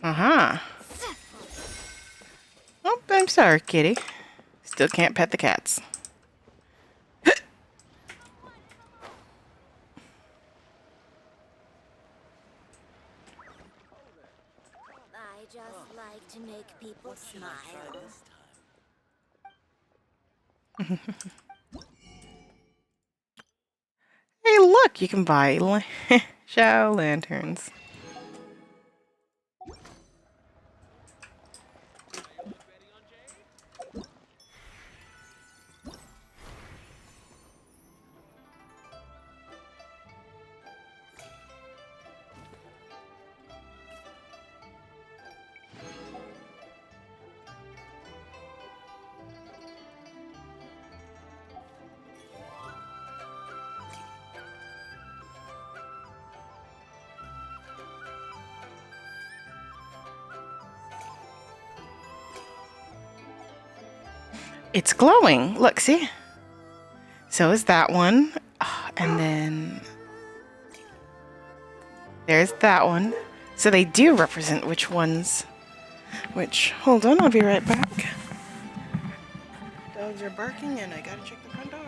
Uh-huh. Oh, I'm sorry, kitty. Still can't pet the cats. I just like to make people smile. Hey, look! You can buy shower lanterns. It's glowing. Look, see? So is that one. And then there's that one. So they do represent which ones. Which, hold on, I'll be right back. Dogs are barking and I gotta check the front door.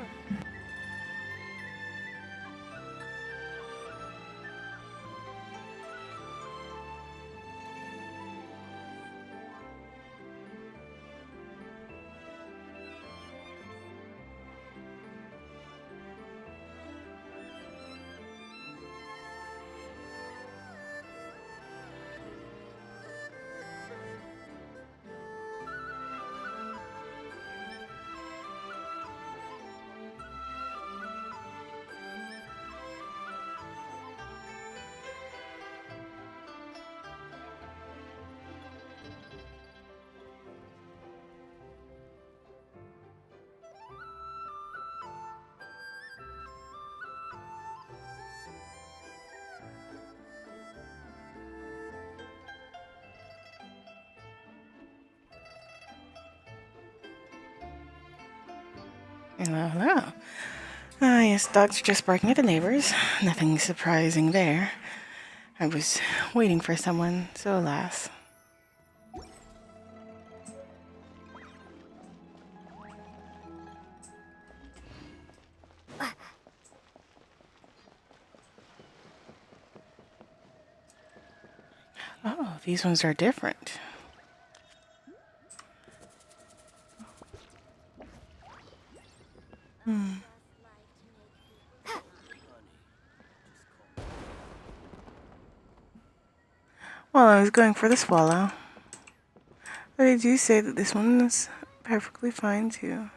Hello, hello. Ah, yes, dogs are just barking at the neighbors. Nothing surprising there. I was waiting for someone, so alas. Oh, these ones are different. Well, I was going for the swallow. But I do say that this one is perfectly fine too.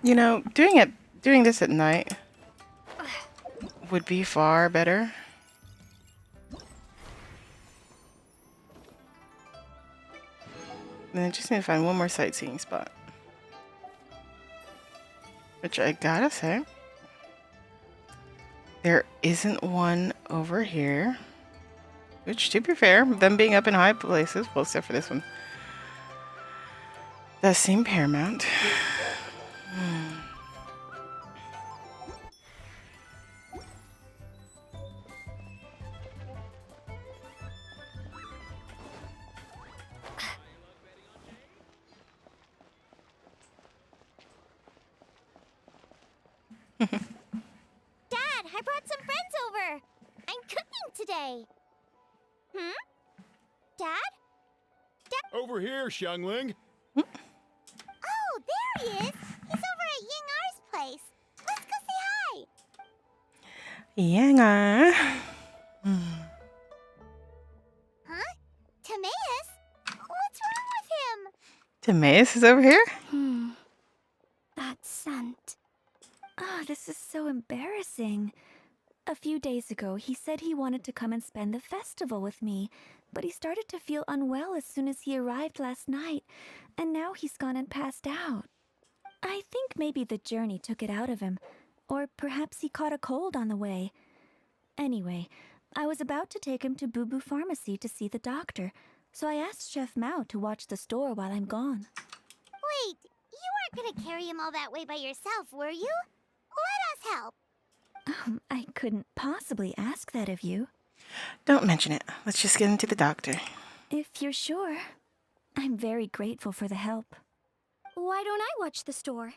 You know, doing this at night would be far better. And I just need to find one more sightseeing spot. Which I gotta say, there isn't one over here. Which, to be fair, them being up in high places, well, except for this one, does seem paramount. Dad, I brought some friends over. I'm cooking today. Dad? Over here, Xiangling. Oh, there he is. He's over at Ying-Ar's place. Let's go say hi. Yanga. Huh? Timaeus? What's wrong with him? Timaeus is over here? That scent. Oh, this is so embarrassing. A few days ago, he said he wanted to come and spend the festival with me, but he started to feel unwell as soon as he arrived last night, and now he's gone and passed out. I think maybe the journey took it out of him, or perhaps he caught a cold on the way. Anyway, I was about to take him to Boo Boo Pharmacy to see the doctor, so I asked Chef Mao to watch the store while I'm gone. Wait, you weren't gonna carry him all that way by yourself, were you? Let us help. I couldn't possibly ask that of you. Don't mention it. Let's just get into the doctor. If you're sure. I'm very grateful for the help. Why don't I watch the store?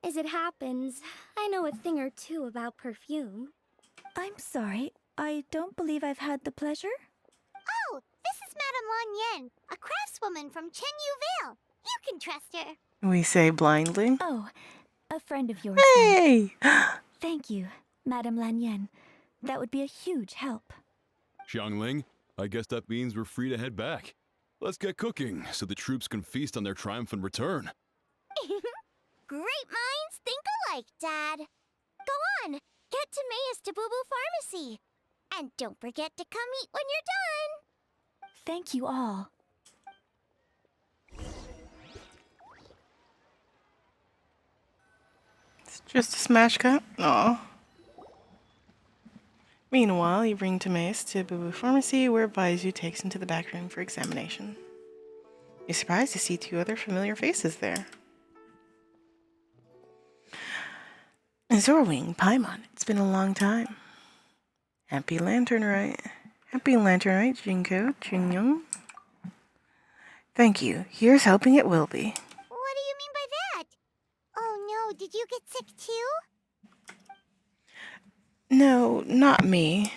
As it happens, I know a thing or two about perfume. I'm sorry, I don't believe I've had the pleasure. Oh, this is Madame Lan Yen, a craftswoman from Chen Yu Vale. You can trust her. We say blindly. Oh, a friend of yours. then. Hey! Thank you, Madame Lan Yen. That would be a huge help. Xiangling, I guess that means we're free to head back. Let's get cooking so the troops can feast on their triumphant return. Great minds think alike, Dad. Go on, get Timaeus to Boo Boo Pharmacy. And don't forget to come eat when you're done. Thank you all. It's just a smash cut. Aw. Meanwhile, you bring Timaeus to Boo Boo Pharmacy, where Baizu takes him to the back room for examination. You're surprised to see two other familiar faces there. Zorwing, Paimon, it's been a long time. Happy Lantern Rite. Happy Lantern Rite, Jinko, Jinyoung. Thank you. Here's hoping it will be. What do you mean by that? Oh no, did you get sick too? No, not me.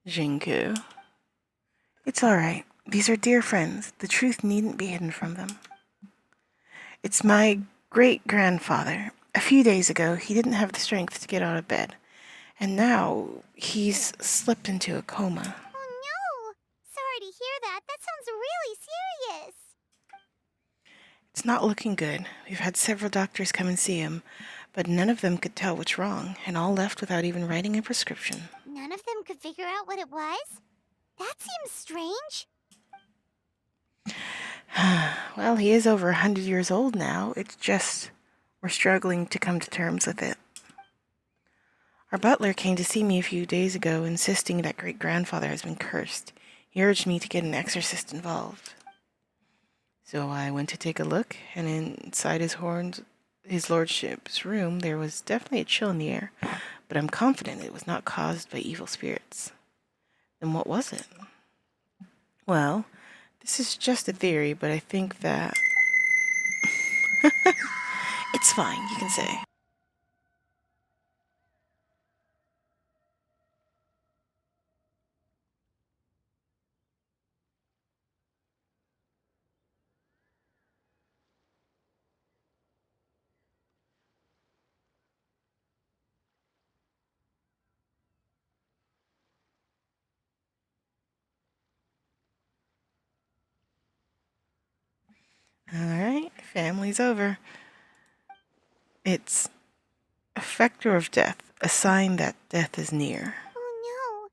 Jinku. It's alright. These are dear friends. The truth needn't be hidden from them. It's my great-grandfather. A few days ago, he didn't have the strength to get out of bed. And now, he's slipped into a coma. Oh no! Sorry to hear that. That sounds really serious. It's not looking good. We've had several doctors come and see him, but none of them could tell what's wrong, and all left without even writing a prescription. None of them could figure out what it was? That seems strange. Well, he is over 100 years old now. It's just we're struggling to come to terms with it. Our butler came to see me a few days ago, insisting that great-grandfather has been cursed. He urged me to get an exorcist involved. So I went to take a look, and inside his lordship's room, there was definitely a chill in the air, but I'm confident it was not caused by evil spirits. Then what was it? Well, this is just a theory, but I think that... It's fine, you can say. Alright, family's over. It's a factor of death, a sign that death is near. Oh no.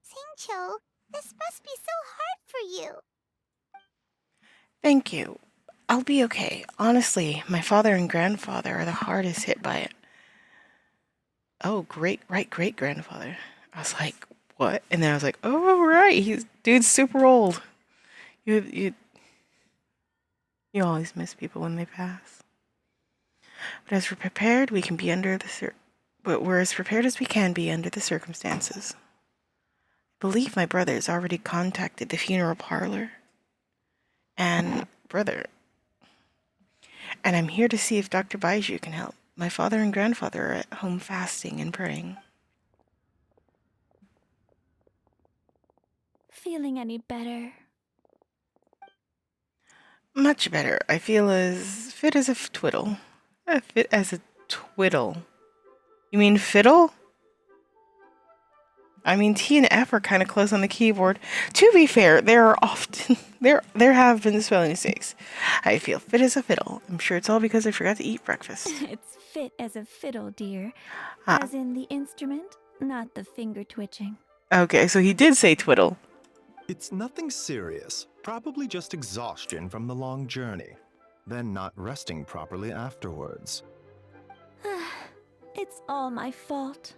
Singcho, this must be so hard for you. Thank you. I'll be okay. Honestly, my father and grandfather are the hardest hit by it. Oh, great-great-grandfather. I was like, what? And then I was like, oh, right, dude's super old. You always miss people when they pass. But as we're prepared, we can be but we're as prepared as we can be under the circumstances. I believe my brother has already contacted the funeral parlor. And I'm here to see if Dr. Baiju can help. My father and grandfather are at home fasting and praying. Feeling any better? Much better. I feel as fit as a twiddle. Fit as a twiddle. You mean fiddle? I mean, T and F are kind of close on the keyboard. To be fair, there have been spelling mistakes. I feel fit as a fiddle. I'm sure it's all because I forgot to eat breakfast. It's fit as a fiddle, dear. Ah. As in the instrument, not the finger twitching. Okay, so he did say twiddle. It's nothing serious, probably just exhaustion from the long journey, then not resting properly afterwards. It's all my fault.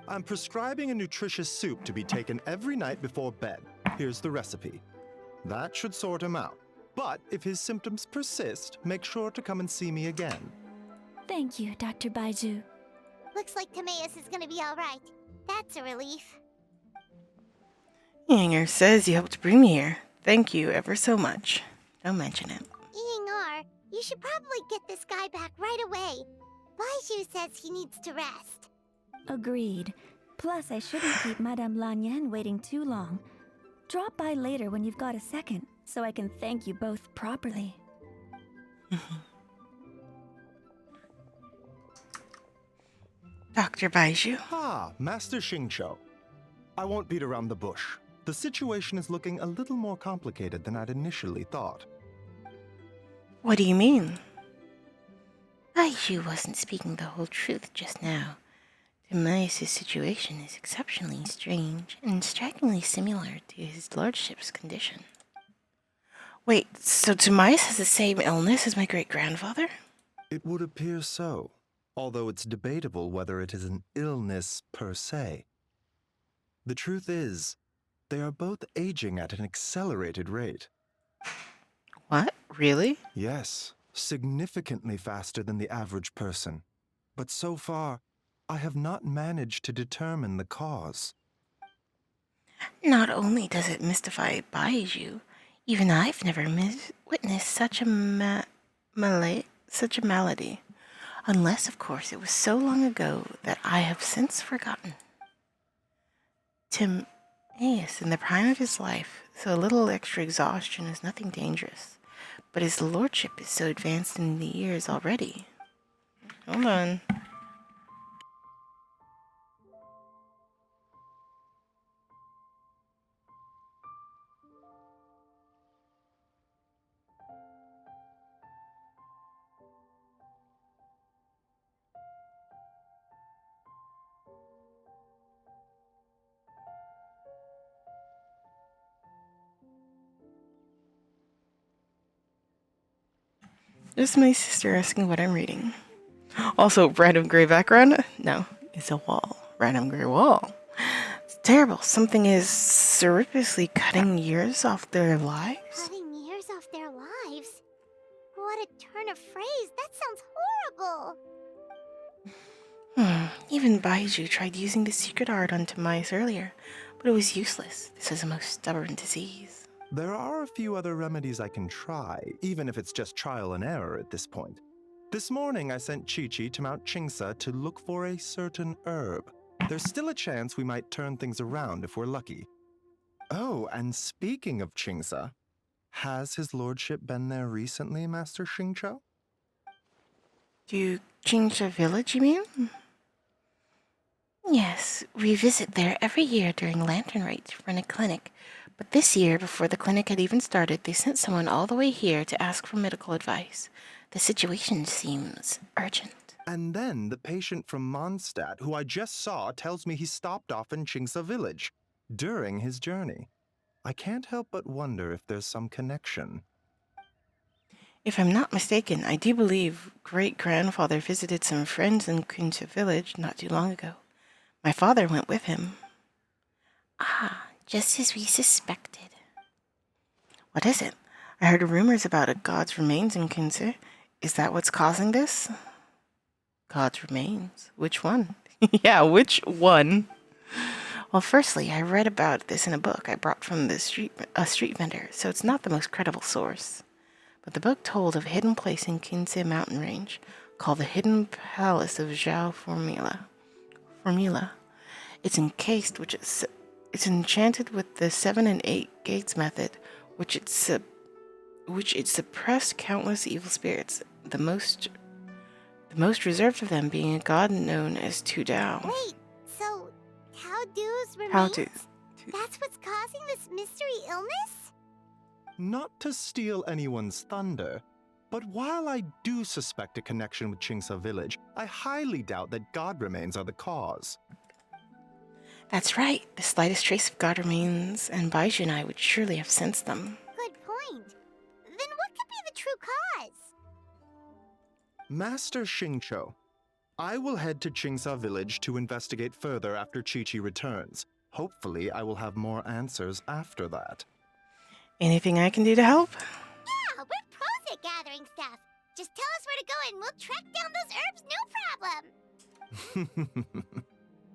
I'm prescribing a nutritious soup to be taken every night before bed. Here's the recipe. That should sort him out. But if his symptoms persist, make sure to come and see me again. Thank you, Dr. Baiju. Looks like Timaeus is gonna be alright. That's a relief. Yinger says you helped bring me here. Thank you ever so much. Don't mention it. Yingar, you should probably get this guy back right away. Baiju says he needs to rest. Agreed. Plus, I shouldn't keep Madame Lanyan waiting too long. Drop by later when you've got a second, so I can thank you both properly. Dr. Baiju. Ah, Master Xingqiu. I won't beat around the bush. The situation is looking a little more complicated than I'd initially thought. What do you mean? Baiju wasn't speaking the whole truth just now. Timaeus' situation is exceptionally strange and strikingly similar to his lordship's condition. Wait, so Timaeus has the same illness as my great-grandfather? It would appear so, although it's debatable whether it is an illness per se. The truth is, they are both aging at an accelerated rate. What? Really? Yes, significantly faster than the average person. But so far, I have not managed to determine the cause. Not only does it mystify Baiju, even I've never witnessed such a malady. Unless, of course, it was so long ago that I have since forgotten. Timaeus, in the prime of his life, so a little extra exhaustion is nothing dangerous. But his lordship is so advanced in the years already. Hold on. Just my sister asking what I'm reading. Also, random gray background? No, it's a wall. Random gray wall. It's terrible. Something is surreptitiously cutting years off their lives. Cutting years off their lives? What a turn of phrase. That sounds horrible. Even Baiju tried using the secret art onto mice earlier, but it was useless. This is a most stubborn disease. There are a few other remedies I can try, even if it's just trial and error at this point. This morning I sent Chi-Chi to Mount Chingsa to look for a certain herb. There's still a chance we might turn things around if we're lucky. Oh, and speaking of Chingsa, has his lordship been there recently, Master Xingqiu? To Jingsha Village, you mean? Yes, we visit there every year during Lantern Rite to run a clinic. But this year, before the clinic had even started, they sent someone all the way here to ask for medical advice. The situation seems urgent. And then the patient from Mondstadt, who I just saw, tells me he stopped off in Chingsa Village during his journey. I can't help but wonder if there's some connection. If I'm not mistaken, I do believe great-grandfather visited some friends in Quinta Village not too long ago. My father went with him. Ah, just as we suspected. What is it? I heard rumors about a god's remains in Quinta. Is that what's causing this? God's remains? Which one? Yeah, which one? Well, firstly, I read about this in a book I brought from a street vendor, so it's not the most credible source. But the book told of a hidden place in Quince mountain range called the Hidden Palace of Zhao Formula. It's it's enchanted with the 7 and 8 gates method, which it suppressed countless evil spirits. The most reserved of them being a god known as Tu Dao. Wait, so Tao Du's remains? How to? That's what's causing this mystery illness? Not to steal anyone's thunder, but while I do suspect a connection with Chingsa Village, I highly doubt that god remains are the cause. That's right. The slightest trace of god remains, and Baiju and I would surely have sensed them. Good point. Then what could be the true cause? Master Xingqiu, I will head to Chingsa Village to investigate further after Chi-Chi returns. Hopefully, I will have more answers after that. Anything I can do to help? Yeah, we're pros at gathering stuff. Just tell us where to go and we'll track down those herbs, no problem.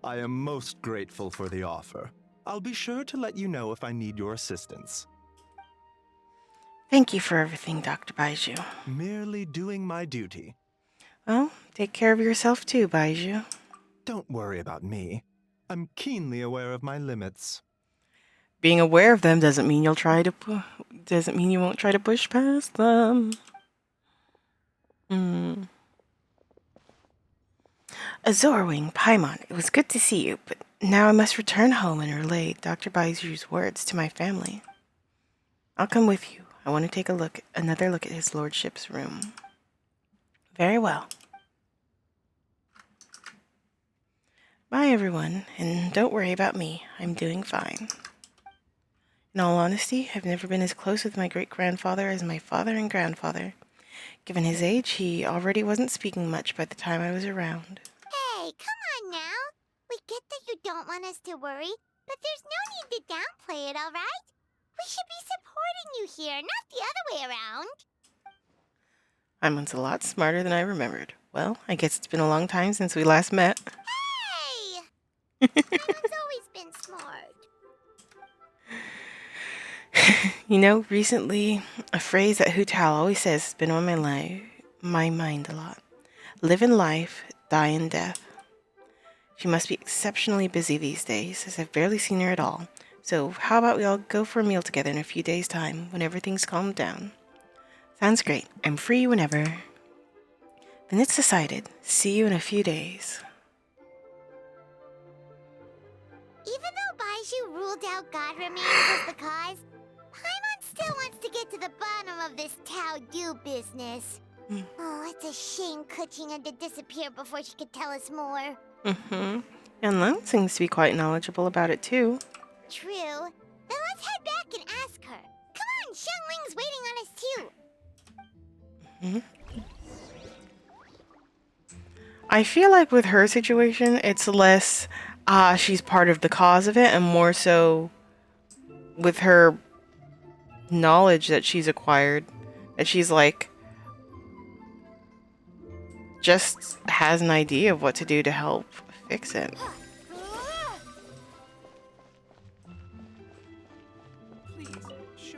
I am most grateful for the offer. I'll be sure to let you know if I need your assistance. Thank you for everything, Dr. Baiju. Merely doing my duty. Well, take care of yourself too, Baiju. Don't worry about me. I'm keenly aware of my limits. Being aware of them doesn't mean you won't try to push past them. Azorwing, Paimon, it was good to see you, but now I must return home and relay Dr. Baiju's words to my family. I'll come with you. I want to take another look at his lordship's room. Very well. Bye, everyone, and don't worry about me. I'm doing fine. In all honesty, I've never been as close with my great-grandfather as my father and grandfather. Given his age, he already wasn't speaking much by the time I was around. Hey, come on now. We get that you don't want us to worry, but there's no need to downplay it, all right? We should be supporting you here, not the other way around. Paimon's a lot smarter than I remembered. Well, I guess it's been a long time since we last met. Hey! Paimon's always been smart. You know, recently, a phrase that Hu Tao always says has been on my mind a lot. Live in life, die in death. She must be exceptionally busy these days, as I've barely seen her at all. So how about we all go for a meal together in a few days' time, when everything's calmed down? Sounds great. I'm free whenever. Then it's decided. See you in a few days. Even though Baiju ruled out God remains as the cause, Paimon still wants to get to the bottom of this Tao Du business. Oh, it's a shame coaching had to disappear before she could tell us more. And Lung seems to be quite knowledgeable about it too. True. Then let's head back and ask her. Come on, Xiangling's waiting on us too. I feel like with her situation, it's less she's part of the cause of it, and more so with her knowledge that she's acquired, that she's like just has an idea of what to do to help fix it.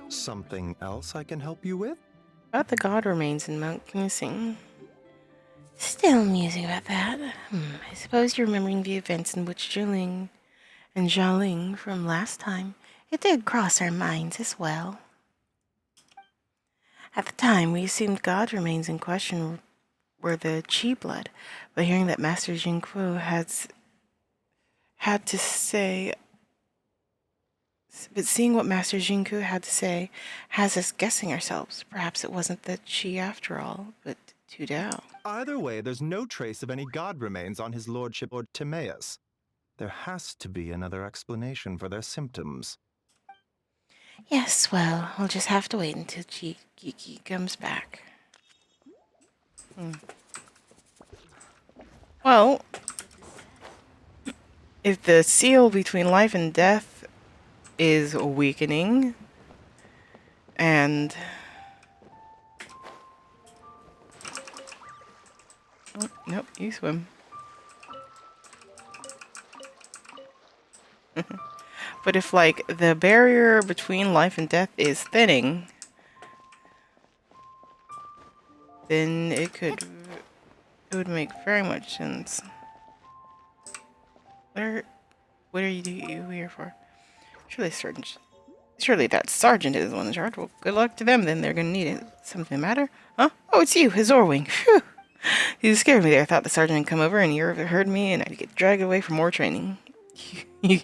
Something else I can help you with? About the god remains in Mount Kinsing. Still musing about that. I suppose you're remembering the events in which Jiling and Jialing from last time. It did cross our minds as well. At the time, we assumed god remains in question were the Qi blood, but hearing that Master Jingfu had to say, but seeing what Master Jingku had to say has us guessing ourselves. Perhaps it wasn't the Qi after all, but Tu Dao. Either way, there's no trace of any god remains on his lordship or Timaeus. There has to be another explanation for their symptoms. Yes, well, we'll just have to wait until Kiki comes back. Well, if the seal between life and death is weakening, and oh, nope, you swim. But if like the barrier between life and death is thinning, then it would make very much sense. What are you here for? Surely that sergeant is the one in charge. Well, good luck to them then. They're gonna need it. Something the matter? Huh? Oh, it's you, his Zorwing. Phew. You scared me there. I thought the sergeant had come over and you heard me and I'd get dragged away for more training. You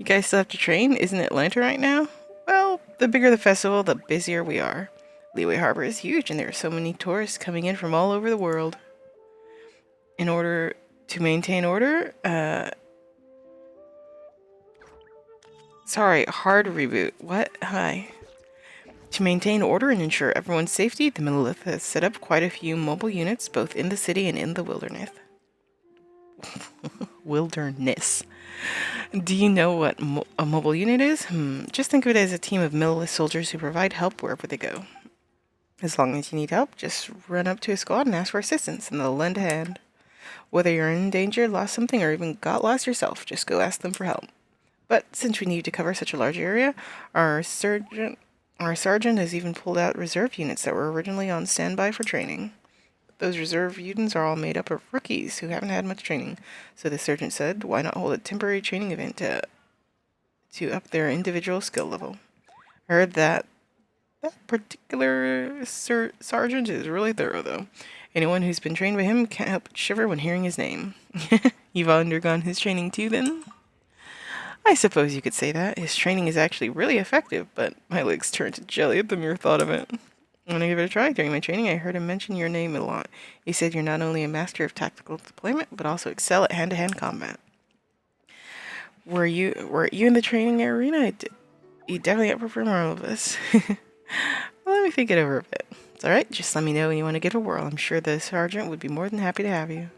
guys still have to train? Isn't it Lantern right now? Well, the bigger the festival, the busier we are. Liyue Harbor is huge and there are so many tourists coming in from all over the world. In order to maintain order, sorry, hard reboot. What? Hi. To maintain order and ensure everyone's safety, the Monolith has set up quite a few mobile units, both in the city and in the wilderness. Wilderness. Do you know what a mobile unit is? Just think of it as a team of Monolith soldiers who provide help wherever they go. As long as you need help, just run up to a squad and ask for assistance, and they'll lend a hand. Whether you're in danger, lost something, or even got lost yourself, just go ask them for help. But since we need to cover such a large area, our sergeant has even pulled out reserve units that were originally on standby for training. Those reserve units are all made up of rookies who haven't had much training. So the sergeant said, why not hold a temporary training event to up their individual skill level? I heard that particular sergeant is really thorough, though. Anyone who's been trained by him can't help but shiver when hearing his name. You've undergone his training too, then? I suppose you could say that. His training is actually really effective, but my legs turned to jelly at the mere thought of it. I'm gonna give it a try. During my training, I heard him mention your name a lot. He said you're not only a master of tactical deployment, but also excel at hand-to-hand combat. Were you in the training arena? You definitely outperform all of us. Well, let me think it over a bit. It's alright, just let me know when you want to give a whirl. I'm sure the sergeant would be more than happy to have you.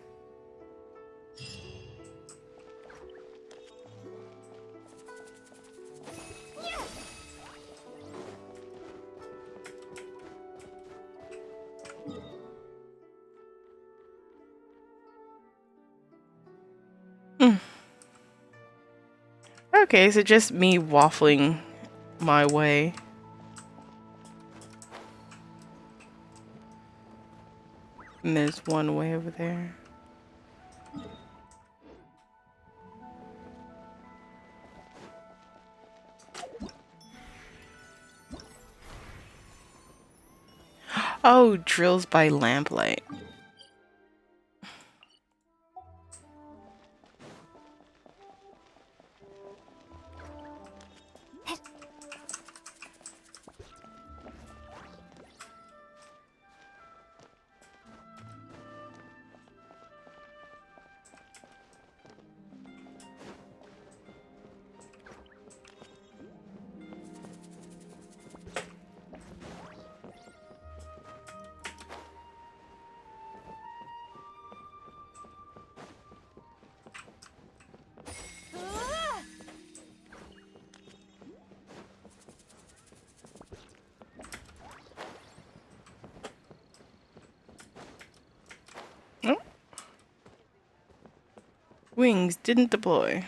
Okay, so just me waffling my way. And there's one way over there. Oh, drills by lamplight. Wings didn't deploy.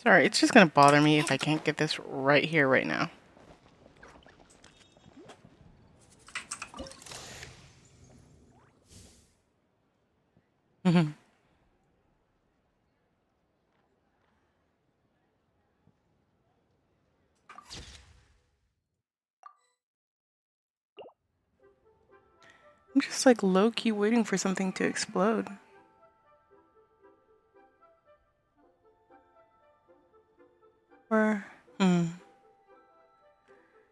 Sorry, it's just gonna bother me if I can't get this right here, right now. I'm just like low-key waiting for something to explode. Or,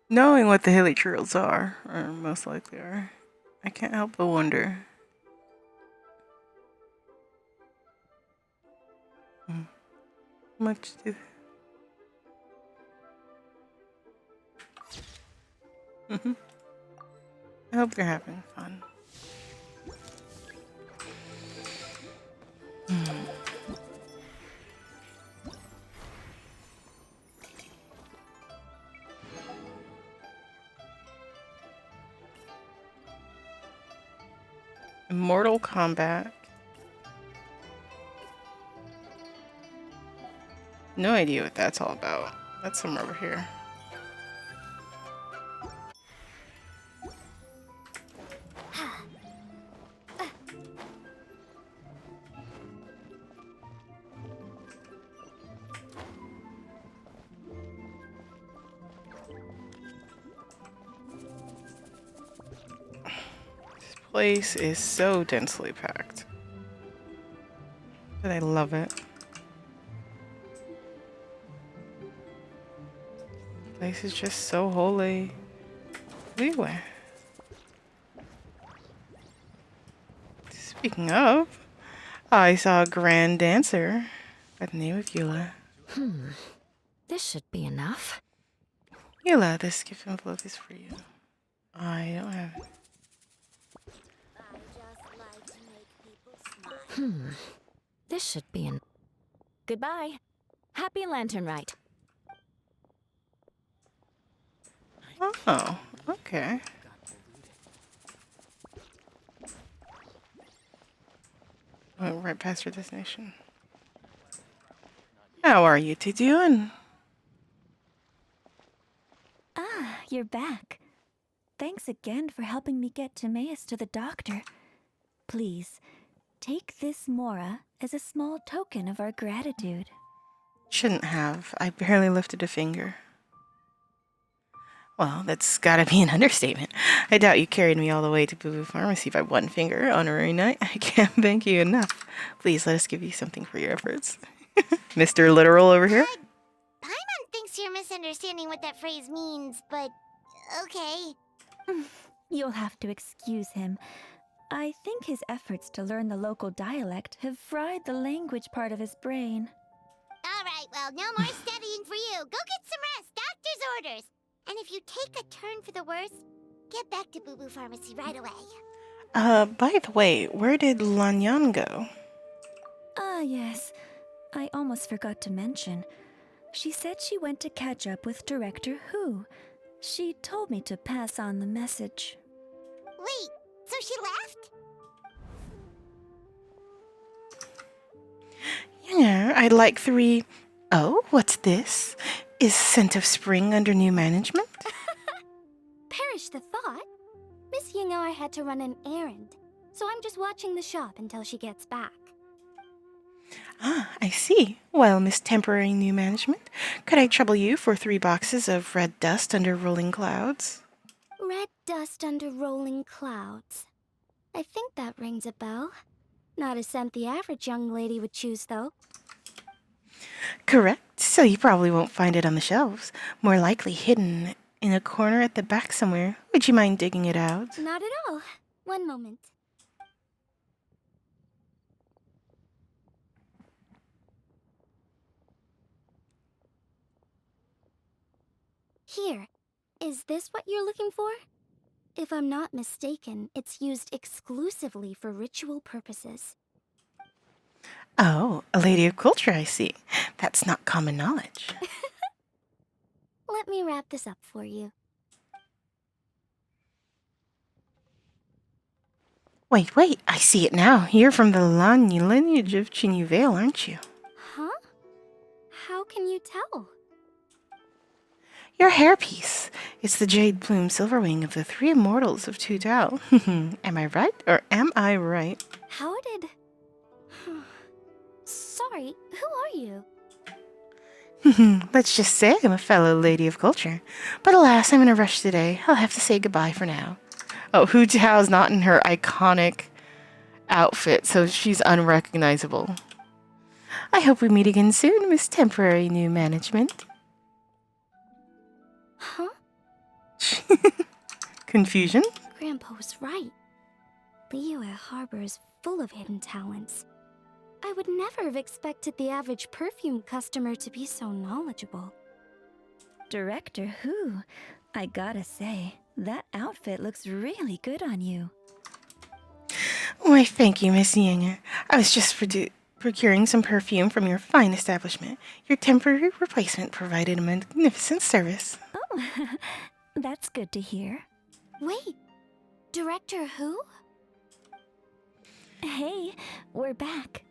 knowing what the hilly trails are, or most likely are, I can't help but wonder. How much do I hope they're having fun. Immortal Combat. No idea what that's all about. That's somewhere over here. This place is so densely packed. But I love it. This place is just so holy. Liyue. Speaking of, I saw a grand dancer by the name of Eula. This should be enough. Eula, this gift envelope is for you. I don't have it. I just like to make people smile. This should be an. Goodbye. Happy Lantern Rite. Oh, okay. Went right past your destination. How are you two doing? Ah, you're back. Thanks again for helping me get Timaeus to the doctor. Please, take this Mora as a small token of our gratitude. Shouldn't have. I barely lifted a finger. Well, that's gotta be an understatement. I doubt you carried me all the way to Boo Boo Pharmacy by one finger. Honorary Knight, I can't thank you enough. Please let us give you something for your efforts. Mr. Literal over here? Paimon thinks you're misunderstanding what that phrase means, but okay. You'll have to excuse him. I think his efforts to learn the local dialect have fried the language part of his brain. All right, well, no more studying for you. Go get some rest. Doctor's orders. And if you take a turn for the worse, get back to Boo Boo Pharmacy right away. By the way, where did Lanyan go? Ah, yes. I almost forgot to mention. She said she went to catch up with Director Hu. She told me to pass on the message. Wait, so she left? Yeah, I'd like 3. Oh, what's this? Is Scent of Spring under new management? Perish the thought. Miss Yingo I had to run an errand, so I'm just watching the shop until she gets back. Ah, I see. Well, Miss Temporary New Management, could I trouble you for 3 boxes of red dust under rolling clouds? Red dust under rolling clouds. I think that rings a bell. Not a scent the average young lady would choose, though. Correct, so you probably won't find it on the shelves. More likely hidden in a corner at the back somewhere. Would you mind digging it out? Not at all. One moment. Here, is this what you're looking for? If I'm not mistaken, it's used exclusively for ritual purposes. Oh, a lady of culture, I see. That's not common knowledge. Let me wrap this up for you. Wait, I see it now. You're from the lineage of Vale, aren't you? Huh? How can you tell? Your hairpiece. It's the jade plume silverwing of the three immortals of Tu Tao. Am I right, or am I right? How did... Sorry, who are you? Let's just say I'm a fellow lady of culture. But alas, I'm in a rush today. I'll have to say goodbye for now. Oh, Hu Tao's not in her iconic outfit, so she's unrecognizable. I hope we meet again soon, Miss Temporary New Management. Huh? Confusion? Grandpa was right. Liyue Harbor is full of hidden talents. I would never have expected the average perfume customer to be so knowledgeable. Director Who? I gotta say, that outfit looks really good on you. Why, thank you, Miss Yinger. I was just procuring some perfume from your fine establishment. Your temporary replacement provided a magnificent service. Oh, that's good to hear. Wait, Director Who? Hey, we're back.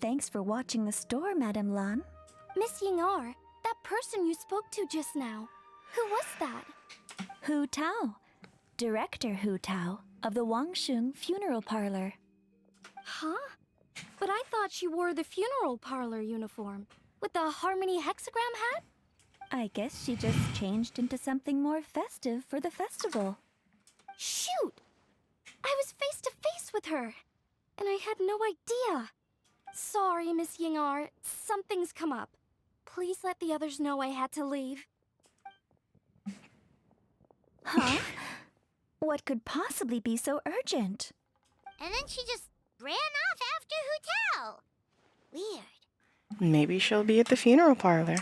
Thanks for watching the store, Madame Lan. Miss Ying'ar, that person you spoke to just now. Who was that? Hu Tao. Director Hu Tao of the Wangsheng Funeral Parlor. Huh? But I thought she wore the funeral parlor uniform with the Harmony hexagram hat? I guess she just changed into something more festive for the festival. Shoot! I was face to face with her, and I had no idea. Sorry, Miss Ying'ar, something's come up. Please let the others know I had to leave. Huh? What could possibly be so urgent? And then she just ran off after Hu Tao. Weird. Maybe she'll be at the funeral parlor.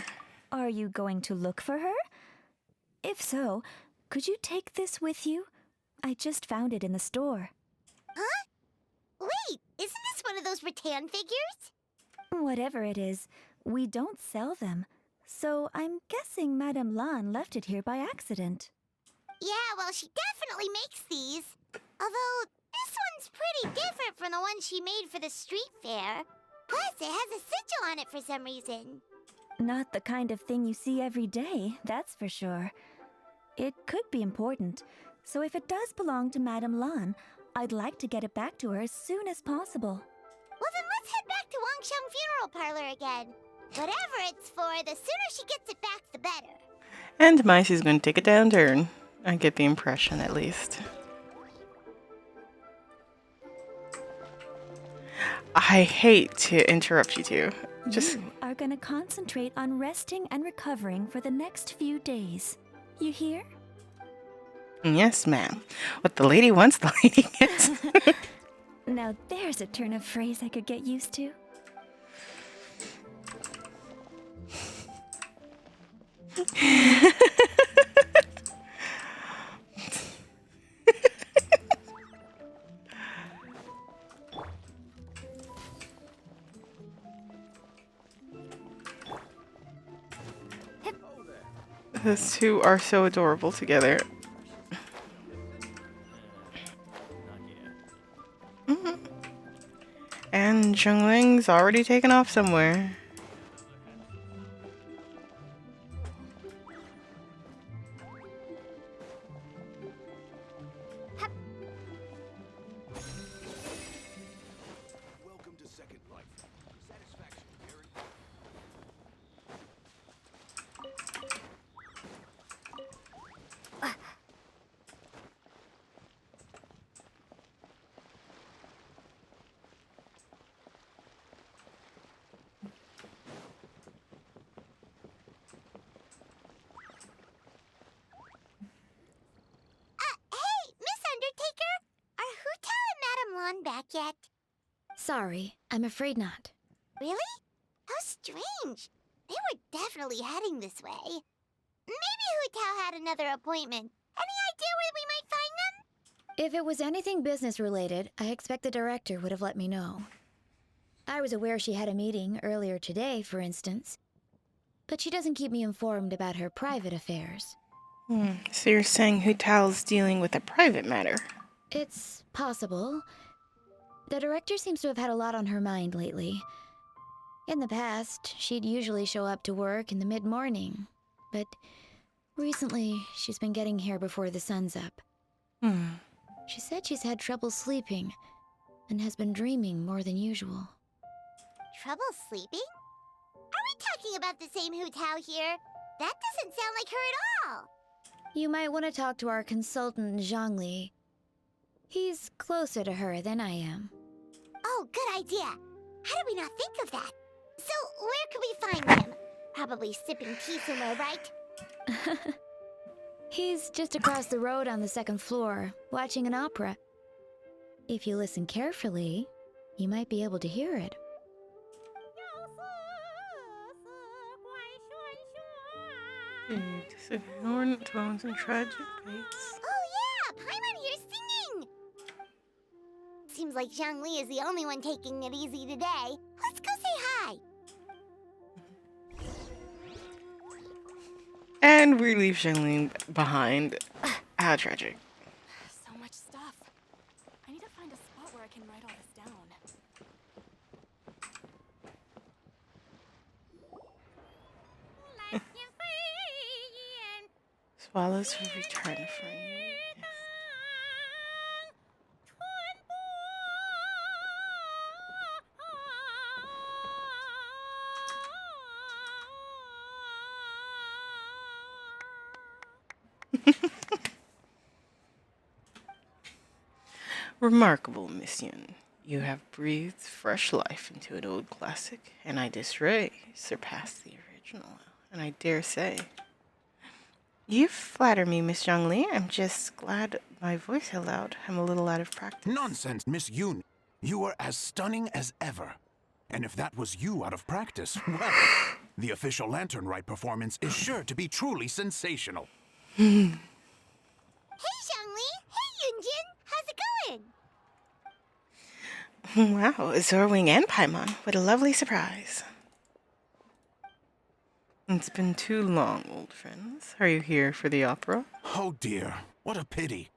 Are you going to look for her? If so, could you take this with you? I just found it in the store. Huh? Wait, isn't this one of those rattan figures? Whatever it is, we don't sell them. So I'm guessing Madame Lan left it here by accident. Yeah, well, she definitely makes these. Although, this one's pretty different from the one she made for the street fair. Plus, it has a sigil on it for some reason. Not the kind of thing you see every day, that's for sure. It could be important, so if it does belong to Madame Lan, I'd like to get it back to her as soon as possible. Well, then let's head back to Wangsheng Funeral Parlor again. Whatever it's for, the sooner she gets it back, the better. And Maisy's going to take a downturn. I get the impression, at least. I hate to interrupt you two. Just You are gonna concentrate on resting and recovering for the next few days. You hear? yes, ma'am. What the lady wants, the lady gets. Now there's a turn of phrase I could get used to. The two are so adorable together. And Zhongling's already taken off somewhere. Welcome to Second Life. Satisfaction, Gary. Hey, Miss Undertaker! Are Hu Tao and Madame Lan back yet? Sorry, I'm afraid not. Really? How strange. They were definitely heading this way. Maybe Hu Hu Tao had another appointment. Any idea where we might find them? If it was anything business related, I expect the director would have let me know. I was aware she had a meeting earlier today, for instance. But she doesn't keep me informed about her private affairs. So you're saying Hu Tao's dealing with a private matter? It's possible. The director seems to have had a lot on her mind lately. In the past, she'd usually show up to work in the mid-morning. But recently, she's been getting here before the sun's up. She said she's had trouble sleeping and has been dreaming more than usual. Trouble sleeping? Are we talking about the same Hu Tao here? That doesn't sound like her at all. You might want to talk to our consultant, Zhongli. He's closer to her than I am. Oh, good idea. How did we not think of that? So, where could we find him? Probably sipping tea somewhere, right? He's just across the road on the second floor, watching an opera. If you listen carefully, you might be able to hear it. Disappointing tones and tragic fates. Oh yeah, Paimon here's singing! Seems like Zhongli is the only one taking it easy today. Let's go say hi. And we leave Shenlin behind. How tragic. So much stuff. I need to find a spot where I can write all this down. Swallows will return for you. Remarkable, Miss Yun. You have breathed fresh life into an old classic, and I disray surpassed the original, and I dare say. You flatter me, Miss Zhongli. I'm just glad my voice held out. I'm a little out of practice. Nonsense, Miss Yoon. You are as stunning as ever. And if that was you out of practice, well, the official Lantern Rite performance is sure to be truly sensational. Hey, Zhongli! Hey, Yunjin! How's it going? Wow, Zorwing and Paimon. What a lovely surprise. It's been too long, old friends. Are you here for the opera? Oh dear, what a pity.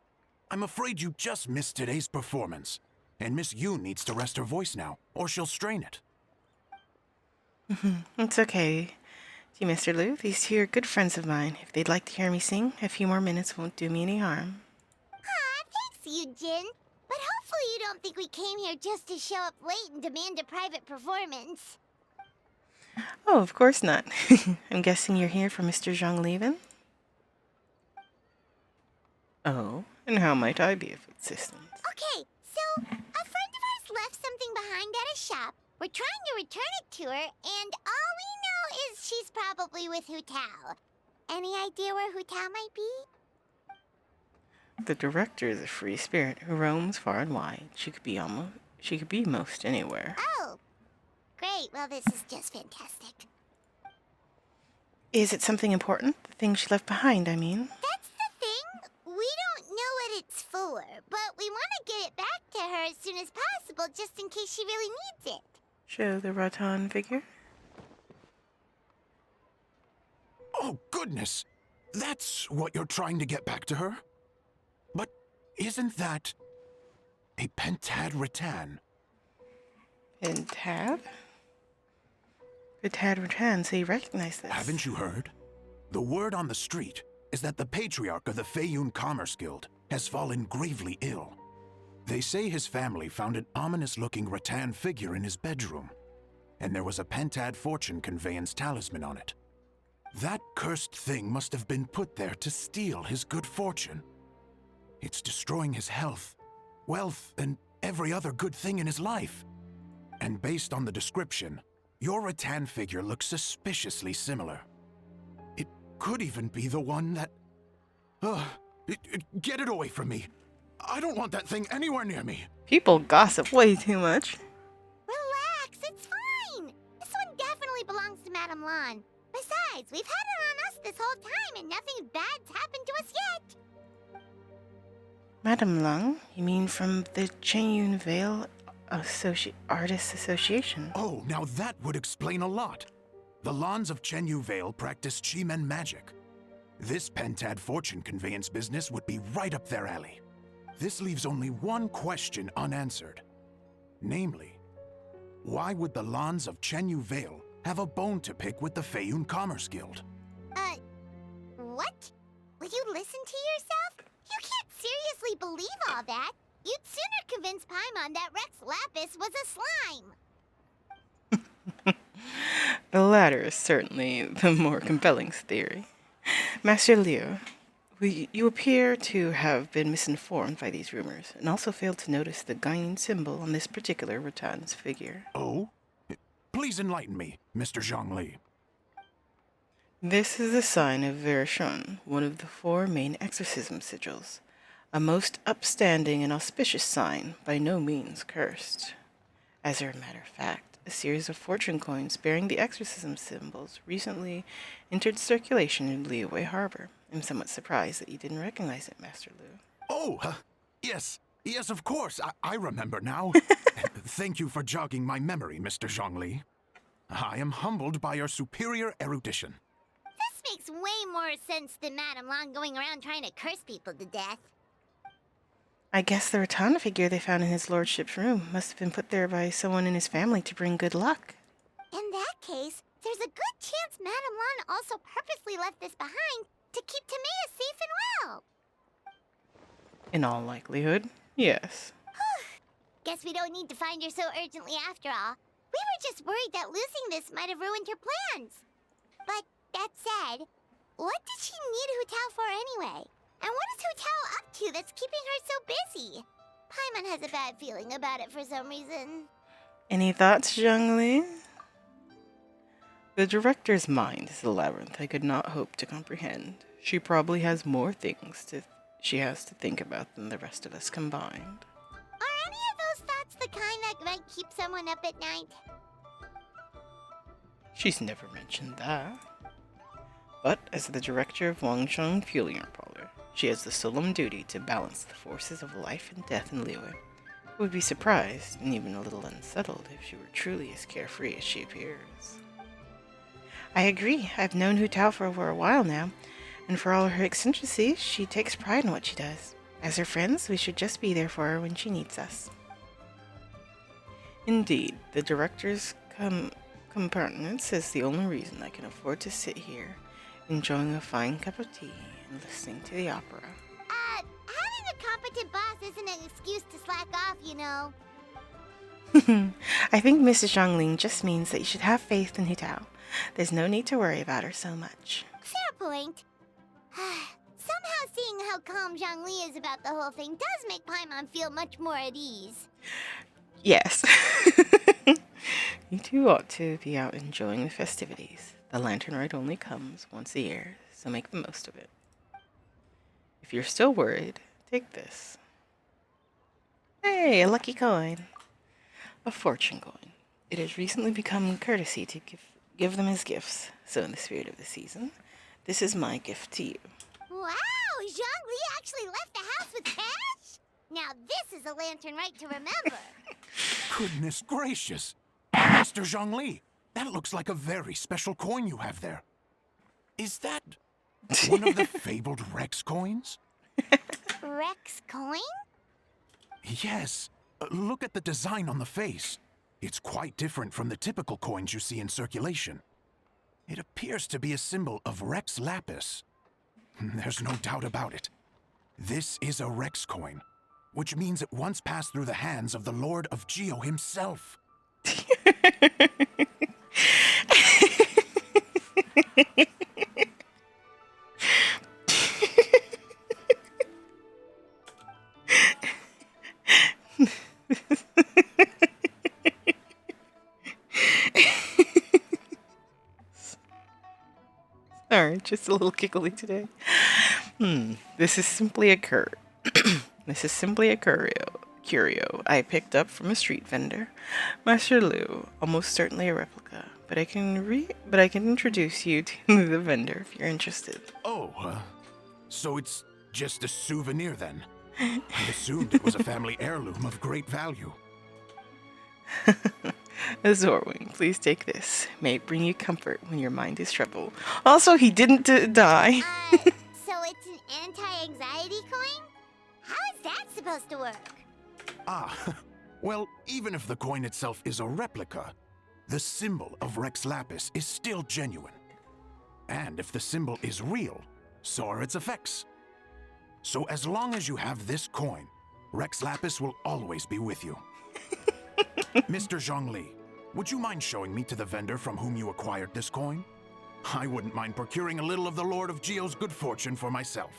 I'm afraid you just missed today's performance. And Miss Yoon needs to rest her voice now, or she'll strain it. It's okay. Dear Mr. Liu, these two are good friends of mine. If they'd like to hear me sing, a few more minutes won't do me any harm. Thanks, Yunjin. But hopefully you don't think we came here just to show up late and demand a private performance. Oh, of course not. I'm guessing you're here for Mr. Zhongli then? Oh, and how might I be of assistance? Okay, so a friend of ours left something behind at a shop. We're trying to return it to her, and all we know is she's probably with Hu Tao. Any idea where Hu Tao might be? The director is a free spirit who roams far and wide. She could be most anywhere. Oh, great. Well, this is just fantastic. Is it something important? The thing she left behind, I mean. That's the thing. We don't know what it's for, but we want to get it back to her as soon as possible, just in case she really needs it. Show the rattan figure. Oh, goodness! That's what you're trying to get back to her? But isn't that a pentad rattan? Pentad? Pentad rattan, so you recognize this. Haven't you heard? The word on the street is that the patriarch of the Feiyun Commerce Guild has fallen gravely ill. They say his family found an ominous-looking rattan figure in his bedroom, and there was a pentad fortune conveyance talisman on it. That cursed thing must have been put there to steal his good fortune. It's destroying his health, wealth, and every other good thing in his life. And based on the description, your rattan figure looks suspiciously similar. It could even be the one that... get it away from me. I don't want that thing anywhere near me. People gossip way too much. Relax, it's fine. This one definitely belongs to Madame Lan. Besides, we've had it on us this whole time and nothing bad's happened to us yet. Madame Lung? You mean from the Chenyun Vale Artists Association? Oh, now that would explain a lot. The Lons of Chenyu Vale practice Chi-Men magic. This Pentad fortune conveyance business would be right up their alley. This leaves only one question unanswered. Namely, why would the Lons of Chenyu Vale have a bone to pick with the Feiyun Commerce Guild? What? Will you listen to yourself? You can't seriously believe all that. You'd sooner convince Paimon that Rex Lapis was a slime. The latter is certainly the more compelling theory. Master Liyue, you appear to have been misinformed by these rumors, and also failed to notice the Gain symbol on this particular rattan's figure. Oh? Please enlighten me, Mr. Zhongli. This is the sign of Verishun, one of the 4 main exorcism sigils. A most upstanding and auspicious sign, by no means cursed. As a matter of fact, a series of fortune coins bearing the exorcism symbols recently entered circulation in Liyue Harbor. I'm somewhat surprised that you didn't recognize it, Master Lu. Oh, yes. Yes, of course. I remember now. Thank you for jogging my memory, Mr. Zhongli. I am humbled by your superior erudition. This makes way more sense than Madame Long going around trying to curse people to death. I guess the rattan figure they found in his lordship's room must have been put there by someone in his family to bring good luck. In that case, there's a good chance Madame Long also purposely left this behind to keep Timea safe and well. In all likelihood, yes. Guess we don't need to find her so urgently after all. We were just worried that losing this might have ruined her plans. But that said, what did she need Hu Tao for anyway? And what is Hu Tao up to that's keeping her so busy? Paimon has a bad feeling about it for some reason. Any thoughts, Zhongli? The director's mind is a labyrinth I could not hope to comprehend. She probably has more things she has to think about than the rest of us combined. Are any of those thoughts the kind that might keep someone up at night? She's never mentioned that. But as the director of Wangcheng Fueling Parlor, she has the solemn duty to balance the forces of life and death in Liyue. I would be surprised, and even a little unsettled, if she were truly as carefree as she appears. I agree. I've known Hu Tao for over a while now, and for all her eccentricities, she takes pride in what she does. As her friends, we should just be there for her when she needs us. Indeed, the director's compartments is the only reason I can afford to sit here, enjoying a fine cup of tea and listening to the opera. Having a competent boss isn't an excuse to slack off, you know. I think Mrs. Zhongling just means that you should have faith in Hu Tao. There's no need to worry about her so much. Fair point. Somehow seeing how calm Zhongli is about the whole thing does make Paimon feel much more at ease. Yes. You two ought to be out enjoying the festivities. The lantern rite only comes once a year, so make the most of it. If you're still worried, take this. Hey, a lucky coin. A fortune coin. It has recently become courtesy to give them as gifts, so in the spirit of the season, this is my gift to you. Wow, Zhongli actually left the house with cash? Now this is a lantern rite to remember. Goodness gracious! Mr. Zhongli, that looks like a very special coin you have there. Is that one of the fabled Rex coins? Rex coin? Yes. Look at the design on the face. It's quite different from the typical coins you see in circulation. It appears to be a symbol of Rex Lapis. There's no doubt about it. This is a Rex coin, which means it once passed through the hands of the Lord of Geo himself. Sorry, just a little giggly today. This is simply a This is simply a curio I picked up from a street vendor. Master Lu, almost certainly a replica, but I can introduce you to the vendor if you're interested. Oh, so it's just a souvenir then? I assumed it was a family heirloom of great value. Zorwing, please take this. May it bring you comfort when your mind is troubled. Also, he didn't die. So it's an anti-anxiety coin? How is that supposed to work? Ah, well, even if the coin itself is a replica, the symbol of Rex Lapis is still genuine. And if the symbol is real, so are its effects. So as long as you have this coin, Rex Lapis will always be with you. Mr. Zhongli, would you mind showing me to the vendor from whom you acquired this coin? I wouldn't mind procuring a little of the Lord of Geo's good fortune for myself.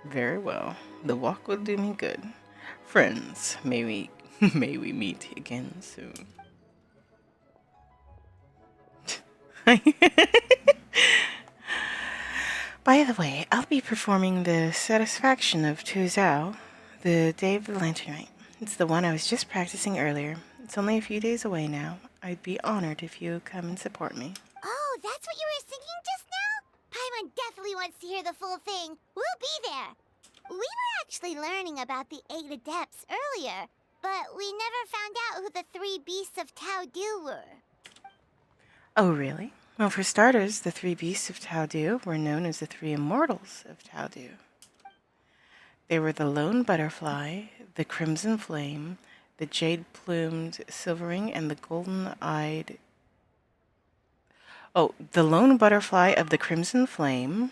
Very well. The walk will do me good. Friends, may we meet again soon. By the way, I'll be performing the Satisfaction of Tu Zhao the day of the Lantern Night. It's the one I was just practicing earlier. It's only a few days away now. I'd be honored if you come and support me. Oh, that's what you were singing just now? Paimon definitely wants to hear the full thing. We'll be there. We were actually learning about the 8 Adepts earlier, but we never found out who the 3 Beasts of Tao Du were. Oh, really? Well, for starters, the 3 Beasts of Tao Du were known as the 3 Immortals of Tao Du. They were the Lone Butterfly, the Crimson Flame, the Jade-Plumed Silverwing, and the Golden-Eyed... Oh, the Lone Butterfly of the Crimson Flame,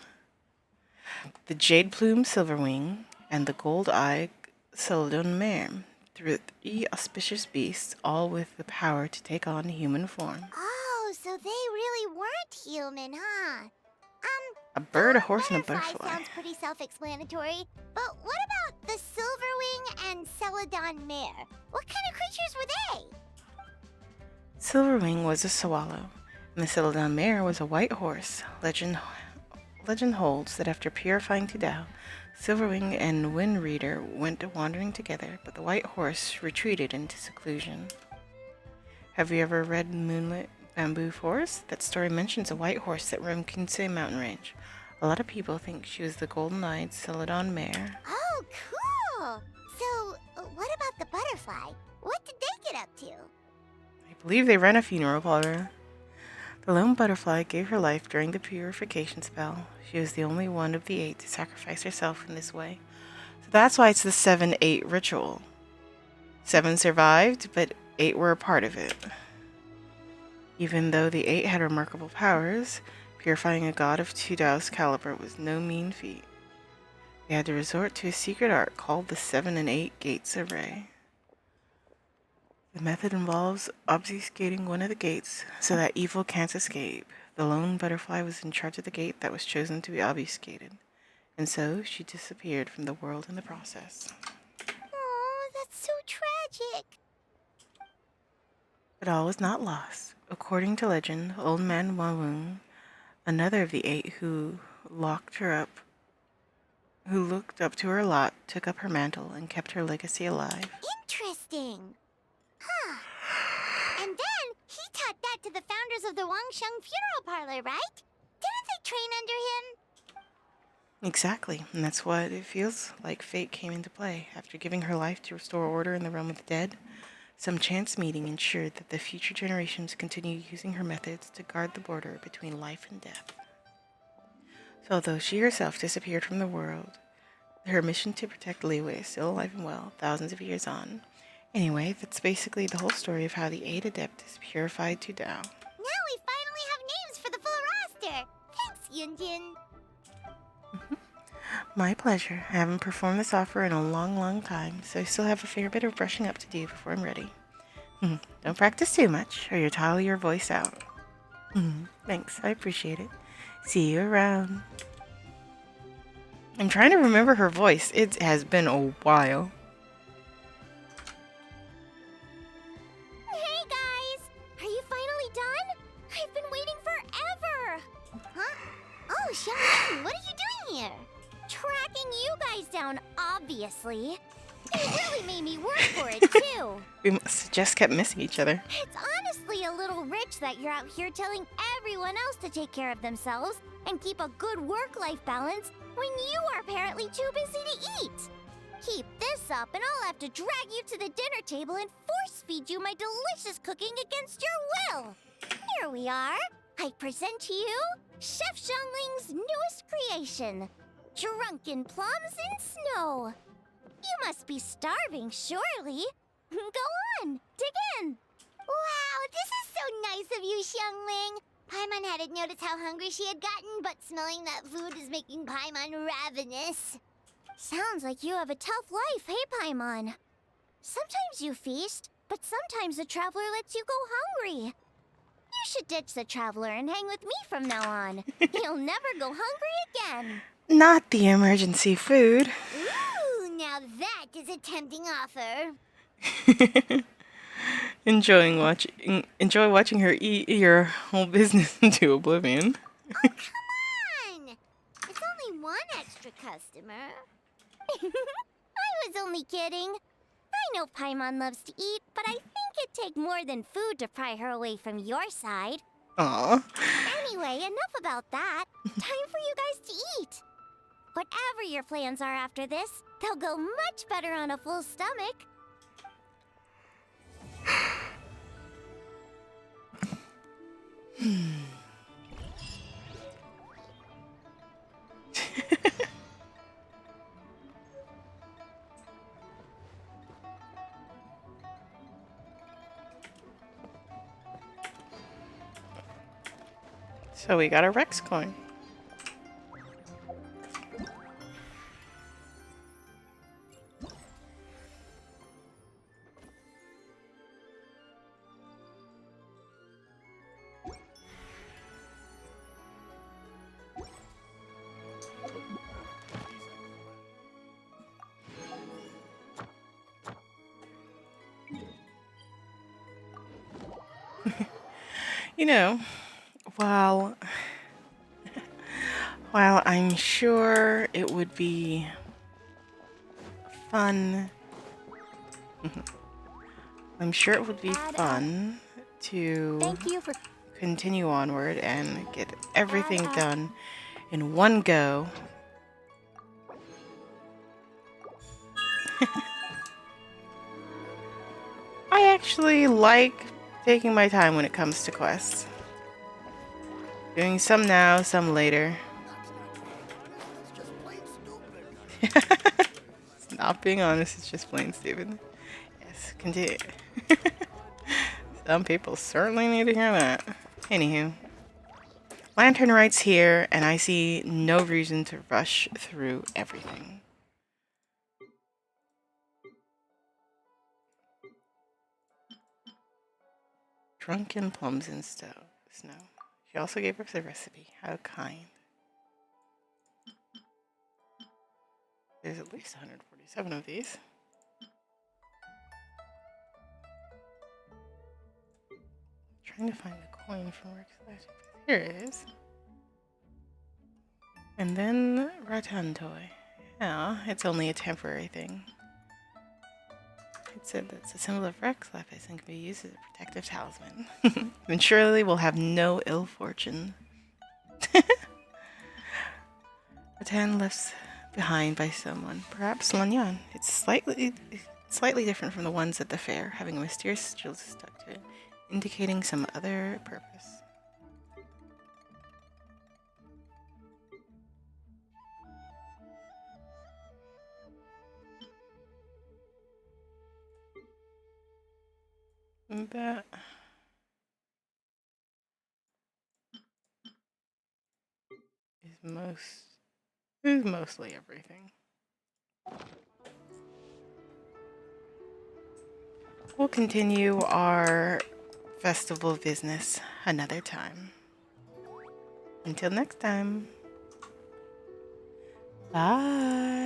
the Jade-Plumed Silverwing, and the Gold-Eyed Celadon Mare. 3 auspicious beasts, all with the power to take on human form. Oh, so they really weren't human, huh? A bird, a horse, and a Butterfly butterfly. sounds pretty self-explanatory, but what about the Silverwing and Celadon Mare? What kind of creatures were they? Silverwing was a swallow, and the Celadon Mare was a white horse. Legend holds that after purifying Tudao, Silverwing and Wind Reader went wandering together, but the white horse retreated into seclusion. Have you ever read Moonlit Bamboo Forest? That story mentions a white horse that roamed Kinsei Mountain Range. A lot of people think she was the golden-eyed Celadon Mare. Oh, cool! So, what about the butterfly? What did they get up to? I believe they ran a funeral parlor. The lone butterfly gave her life during the purification spell. She was the only one of the 8 to sacrifice herself in this way. So that's why it's the 7-8 ritual. 7 survived, but 8 were a part of it. Even though the 8 had remarkable powers, purifying a god of Tudao's caliber was no mean feat. They had to resort to a secret art called the 7 and 8 Gates Array. The method involves obfuscating one of the gates so that evil can't escape. The lone butterfly was in charge of the gate that was chosen to be obfuscated, and so she disappeared from the world in the process. Oh, that's so tragic. But all was not lost. According to legend, Old Man Wawung, another of the 8 who looked up to her lot, took up her mantle and kept her legacy alive. Interesting. Huh. And then he taught that to the founders of the Wangsheng Funeral Parlor, right? Didn't they train under him? Exactly, and that's what it feels like fate came into play. After giving her life to restore order in the realm of the dead, some chance meeting ensured that the future generations continued using her methods to guard the border between life and death. So although she herself disappeared from the world, her mission to protect Liyue is still alive and well, thousands of years on. Anyway, that's basically the whole story of how the 8 Adepts purified Tudao. Now we finally have names for the full roster. Thanks, Yunjin. My pleasure. I haven't performed this offer in a long time, so I still have a fair bit of brushing up to do before I'm ready. Don't practice too much, or you'll tire your voice out. Thanks, I appreciate it. See you around. I'm trying to remember her voice. It has been a while. Hey guys! Are you finally done? I've been waiting forever! Huh? Oh, Xiangling, what are you doing here? Tracking you guys down, obviously. You really made me work for it, too. We must have just kept missing each other. It's honestly a little rich that you're out here telling everyone else to take care of themselves and keep a good work-life balance when you are apparently too busy to eat. Keep this up and I'll have to drag you to the dinner table and force-feed you my delicious cooking against your will. Here we are. I present to you Chef Xiangling's newest creation, Drunken Plums in Snow. You must be starving, surely. Go on, dig in. Wow, this is so nice of you, Xiangling. Paimon hadn't noticed how hungry she had gotten, but smelling that food is making Paimon ravenous. Sounds like you have a tough life, hey, Paimon? Sometimes you feast, but sometimes the traveler lets you go hungry. You should ditch the traveler and hang with me from now on. You'll never go hungry again. Not the emergency food. Ooh, now that is a tempting offer. Enjoy watching her eat your whole business into oblivion. Oh, come on! It's only one extra customer. I was only kidding. I know Paimon loves to eat, but I think it'd take more than food to pry her away from your side. Aw. Anyway, enough about that. Time for you guys to eat. Whatever your plans are after this, they'll go much better on a full stomach. So we got a Rex coin. You know, while I'm sure it would be fun, to Thank you for continue onward and get everything done in one go. I actually like taking my time when it comes to quests. Doing some now, some later. Not being honest, it's just plain stupid. Yes, continue. Some people certainly need to hear that. Anywho. Lantern Right's here, and I see no reason to rush through everything. Drunken Plums in Snow. She also gave us a recipe. How kind. There's at least 147 of these. Trying to find the coin from Rex. Here it is. And then Rattan Toy. Yeah, it's only a temporary thing. It said that's a symbol of Rex Lapis and can be used as a protective talisman. Then surely we'll have no ill fortune. Rattan left behind by someone, perhaps Lanyan. It's slightly different from the ones at the fair, having a mysterious sigil stuck to it, indicating some other purpose. That is mostly everything. We'll continue our festival business another time. Until next time. Bye.